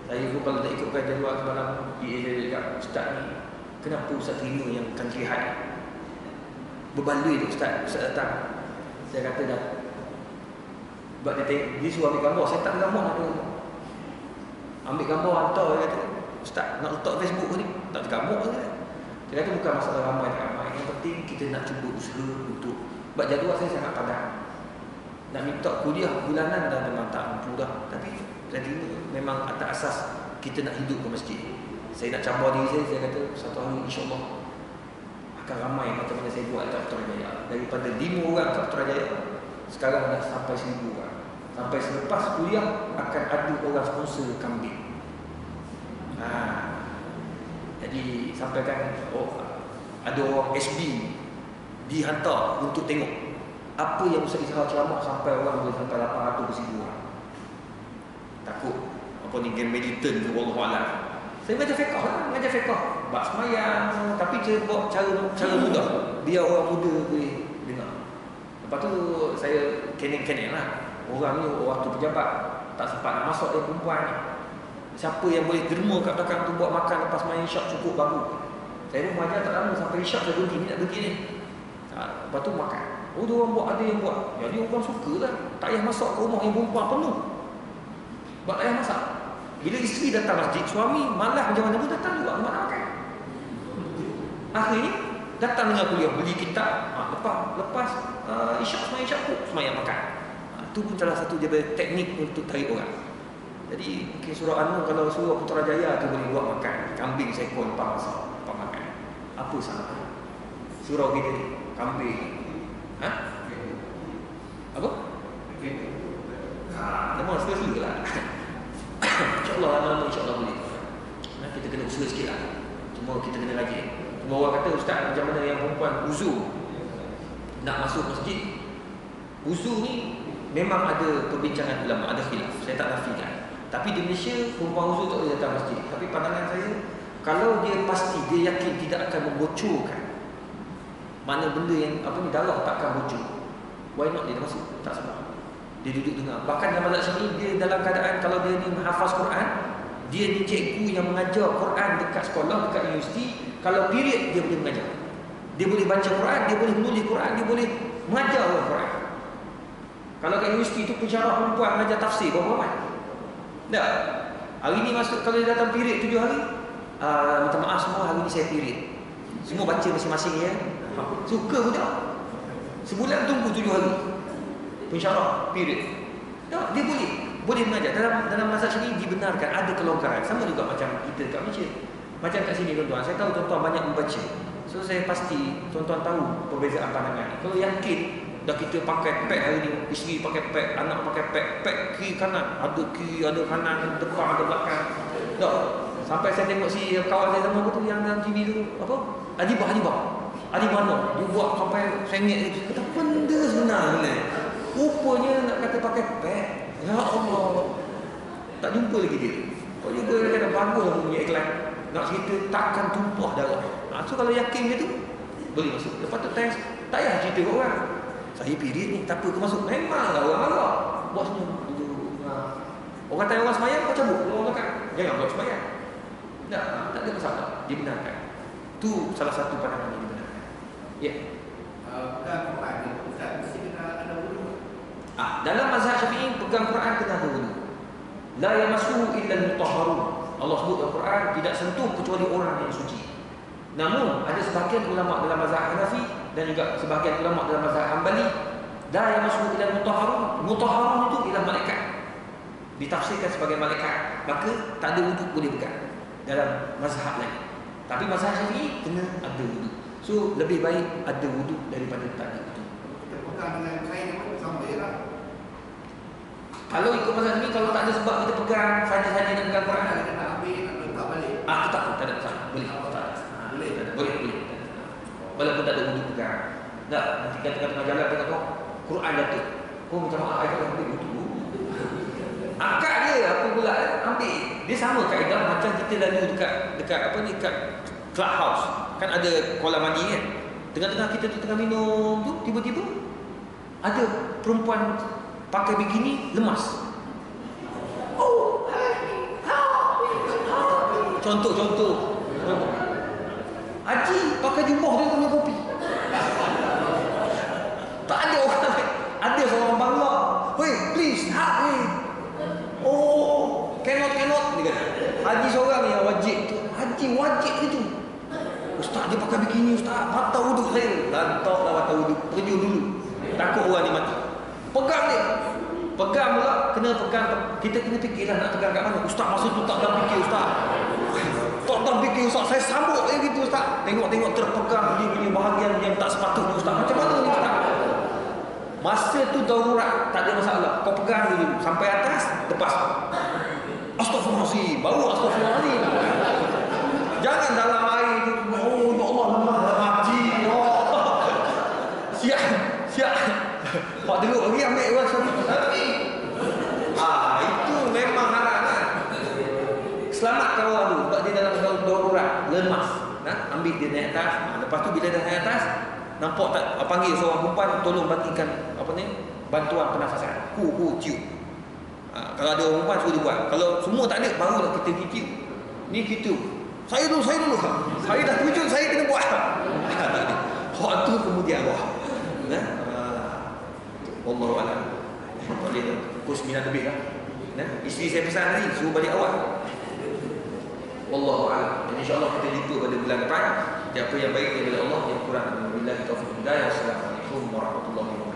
Saya pun kalau tak ikutkan jadual semalam PA saya cakap, Ustaz ni kenapa Ustaz terima yang country high? Berbaloi tu Ustaz datang. Saya kata dah, sebab dia suruh ambil gambar, saya tak ada gambar nak tengok. Ambil gambar hantar, dia kata, Ustaz nak letak Facebook ni, tak ada gambar ke? Dia kata bukan masalah ramai tak ramai, yang penting kita nak cuba usaha untuk, sebab jadual saya sangat padat. Nak minta kuliah bulanan dah memang tak mampu dah. Tapi saya terima memang atas asas kita nak hidup ke masjid. Saya nak cabar diri saya kata satu hari insyaAllah akan ramai macam mana saya buat dekat Putrajaya. Daripada 5 orang kat Putrajaya, sekarang dah sampai 1000 orang. Sampai selepas kuliah akan ada orang sponsor kambing. Jadi sampaikan ada orang SB dihantar untuk tengok apa yang Ustaz Ishak ceramah sampai orang boleh sampai 800 ke 1000 orang. Takut apa ni game militant ke wallahualam. Saya mengajar fiqh lah, mengajar fiqh bab semayang, tapi saya buat cara mudah biar orang muda boleh dengar. Lepas tu saya keneng-keneng lah. Orang ni waktu pejabat tak sempat nak masuk dia perempuan ni. Siapa yang boleh derma kat belakang tu buat makan lepas main isyak cukup bagus. Saya pun mengajar tak lama sampai isyak saya berhenti, ni nak berhenti ni. Lepas tu makan. Dia orang buat, ada yang buat. Jadi orang suka lah. Tak payah masak ke rumah yang perempuan penuh. Sebab tak payah masak. Bila isteri datang masjid, suami malah macam mana pun datang juga nak makan. Akhirnya datang dengan kuliah, beli kitab. Lepas isyak semayang isyak pun semayang makan. Itu pun salah satu dia teknik untuk tarik orang. Jadi mungkin surah An-Nur kalau surah Putrajaya tu boleh buat makan kambing seekor lepas masak, lepas makan. Apa salah? Surau kita ni kambing. Apa? Memang suka-suka lah. InsyaAllah lama-lama insyaAllah boleh. Kita kena usaha sikit lah. Cuma kita kena rajin. Cuma orang kata Ustaz macam mana yang perempuan uzur nak masuk masjid. Uzur ni memang ada perbincangan ulama, ada khilaf. Saya tak nafikan. Tapi di Malaysia perempuan uzur tak boleh datang masjid. Tapi pandangan saya, kalau dia pasti, dia yakin tidak akan membocorkan mana benda yang darah tak akan bocor, why not dia masuk? Tak sebab dia duduk dengar. Bahkan dalam mazhab sini dia dalam keadaan kalau dia ni menghafaz Quran, dia ni cikgu yang mengajar Quran dekat sekolah, dekat universiti. Kalau period dia boleh mengajar, dia boleh baca Quran, dia boleh menulis Quran, dia boleh mengajar orang Quran. Kalau kat universiti tu pensyarah perempuan mengajar tafsir berapa ramai? Tak. Hari ni masuk, kalau dia datang period 7 hari, minta maaf semua, hari ni saya period. Semua baca masing-masing ya. Suka pun tak. Sebulan tunggu 7 hari. Pensyarah period. Tak, dia boleh mengajar. Dalam mazhab sini dibenarkan, ada kelonggaran. Sama juga macam kita kat Malaysia. Macam kat sini tuan-tuan, saya tahu tuan-tuan banyak membaca. So saya pasti tuan-tuan tahu perbezaan pandangan. Kalau yakin dah kita pakai pad hari ni, isteri pakai pad, anak pakai pad kiri kanan, ada kiri, ada kanan, depan, ada belakang. Tak. Sampai saya tengok si kawan saya sama tu yang dalam TV tu, apa? Adibah no. Dia buat sampai sengit dia kata benda sebenarnya. Rupanya nak kata pakai pad. Ya Allah. Tak jumpa lagi dia. Kau juga dia kata bagus punya iklan. Nak cerita takkan tumpah darah. So kalau yakin dia tu boleh masuk. Lepas tu test, tak payah cerita kat orang. Saya period ni, tak apa ke masuk. Memanglah orang marah. Buat semua. Orang tanya orang semayang, kau cabut. Orang makan. Jangan buat semayang. Tak ada masalah. Dibenarkan. Itu salah satu pandangan yang dibenarkan. Ya. Pegang Quran ni, Ustaz, mesti kena ada wudu. Dalam mazhab Syafi'i, pegang Quran kena ada wudu. La yamassuhu illa al-mutahharun. Allah sebut dalam Quran tidak sentuh kecuali orang yang suci. Namun ada sebahagian ulama dalam mazhab Hanafi dan juga sebahagian ulama dalam mazhab Hanbali, la yamassuhu illa al-mutahharun. Mutahharun itu ialah malaikat. Ditafsirkan sebagai malaikat, maka tak ada wuduk boleh pegang dalam mazhab lain. Tapi mazhab Syafi'i kena ada wuduk. So lebih baik ada wuduk daripada tak ada wuduk. Kita pegang dengan kain pun sama je lah. Kalau ikut mazhab ni, kalau tak ada sebab kita pegang saja-saja nak pegang Quran, Kita nak ambil, nak letak balik. tak ada masalah. Boleh. Boleh. Walaupun tak ada wuduk pegang. Tak, nanti kata tengah jalan tengok Quran jatuh. Oh minta maaf, saya tak boleh wuduk. Akak dia apa pula ambil. Dia sama kaedah macam kita lalu dekat apa ni, kat clubhouse. Kan ada kolam mandi kan. Tengah-tengah kita tu tengah minum tu, tiba-tiba ada perempuan pakai bikini lemas. Contoh. Haji pakai jubah dia punya kopi. Tak ada orang. Ada seorang bangla. Hey, please help me. Oh, cannot dia kata. Haji seorang yang wajib tu. Haji wajib itu. Ustaz dia pakai bikini, ustaz. Batal wuduk saya. Lantak lah batal wuduk. Terjun dulu. Takut orang ni mati. Pegang dia. Pegang pula, kena pegang. Kita kena fikirlah nak pegang kat mana. Ustaz masa tu tak dalam fikir ustaz. Tak dalam fikir ustaz. Saya sambut dia gitu ustaz. Tengok-tengok terpegang dia punya bahagian yang tak sepatutnya ustaz. Macam mana ni ustaz? Masa tu darurat, tak ada masalah. Kau pegang dulu sampai atas, lepas. Astaghfirullahaladzim, baru astaghfirullahaladzim. Jangan dalam air tu. Oh ya Allah, lemah haji. Oh. Siap. Pak dulu lagi ambil orang satu. Itu memang haram kan. Selamatkan orang tu, sebab dia dalam darurat, lemas. Ambil dia naik atas. Lepas tu bila dah naik atas, nampak tak, panggil seorang perempuan tolong bagikan bantuan pernafasan. Cium. Kalau ada orang perempuan suruh dia buat. Kalau semua tak ada, barulah kita cium. Ni kita. Saya dulu. Saya dah tujuan, saya kena buat. Hak tu kemudian Allah. Wallahu a'lam. Boleh pukul 9 lebih lah. Isteri saya pesan tadi suruh balik awal. Wallahu a'lam. Dan insya-Allah kita jumpa pada bulan depan. Apa yang baik daripada Allah, yang kurang billahi taufiq hidayah. Assalamualaikum warahmatullahi wabarakatuh.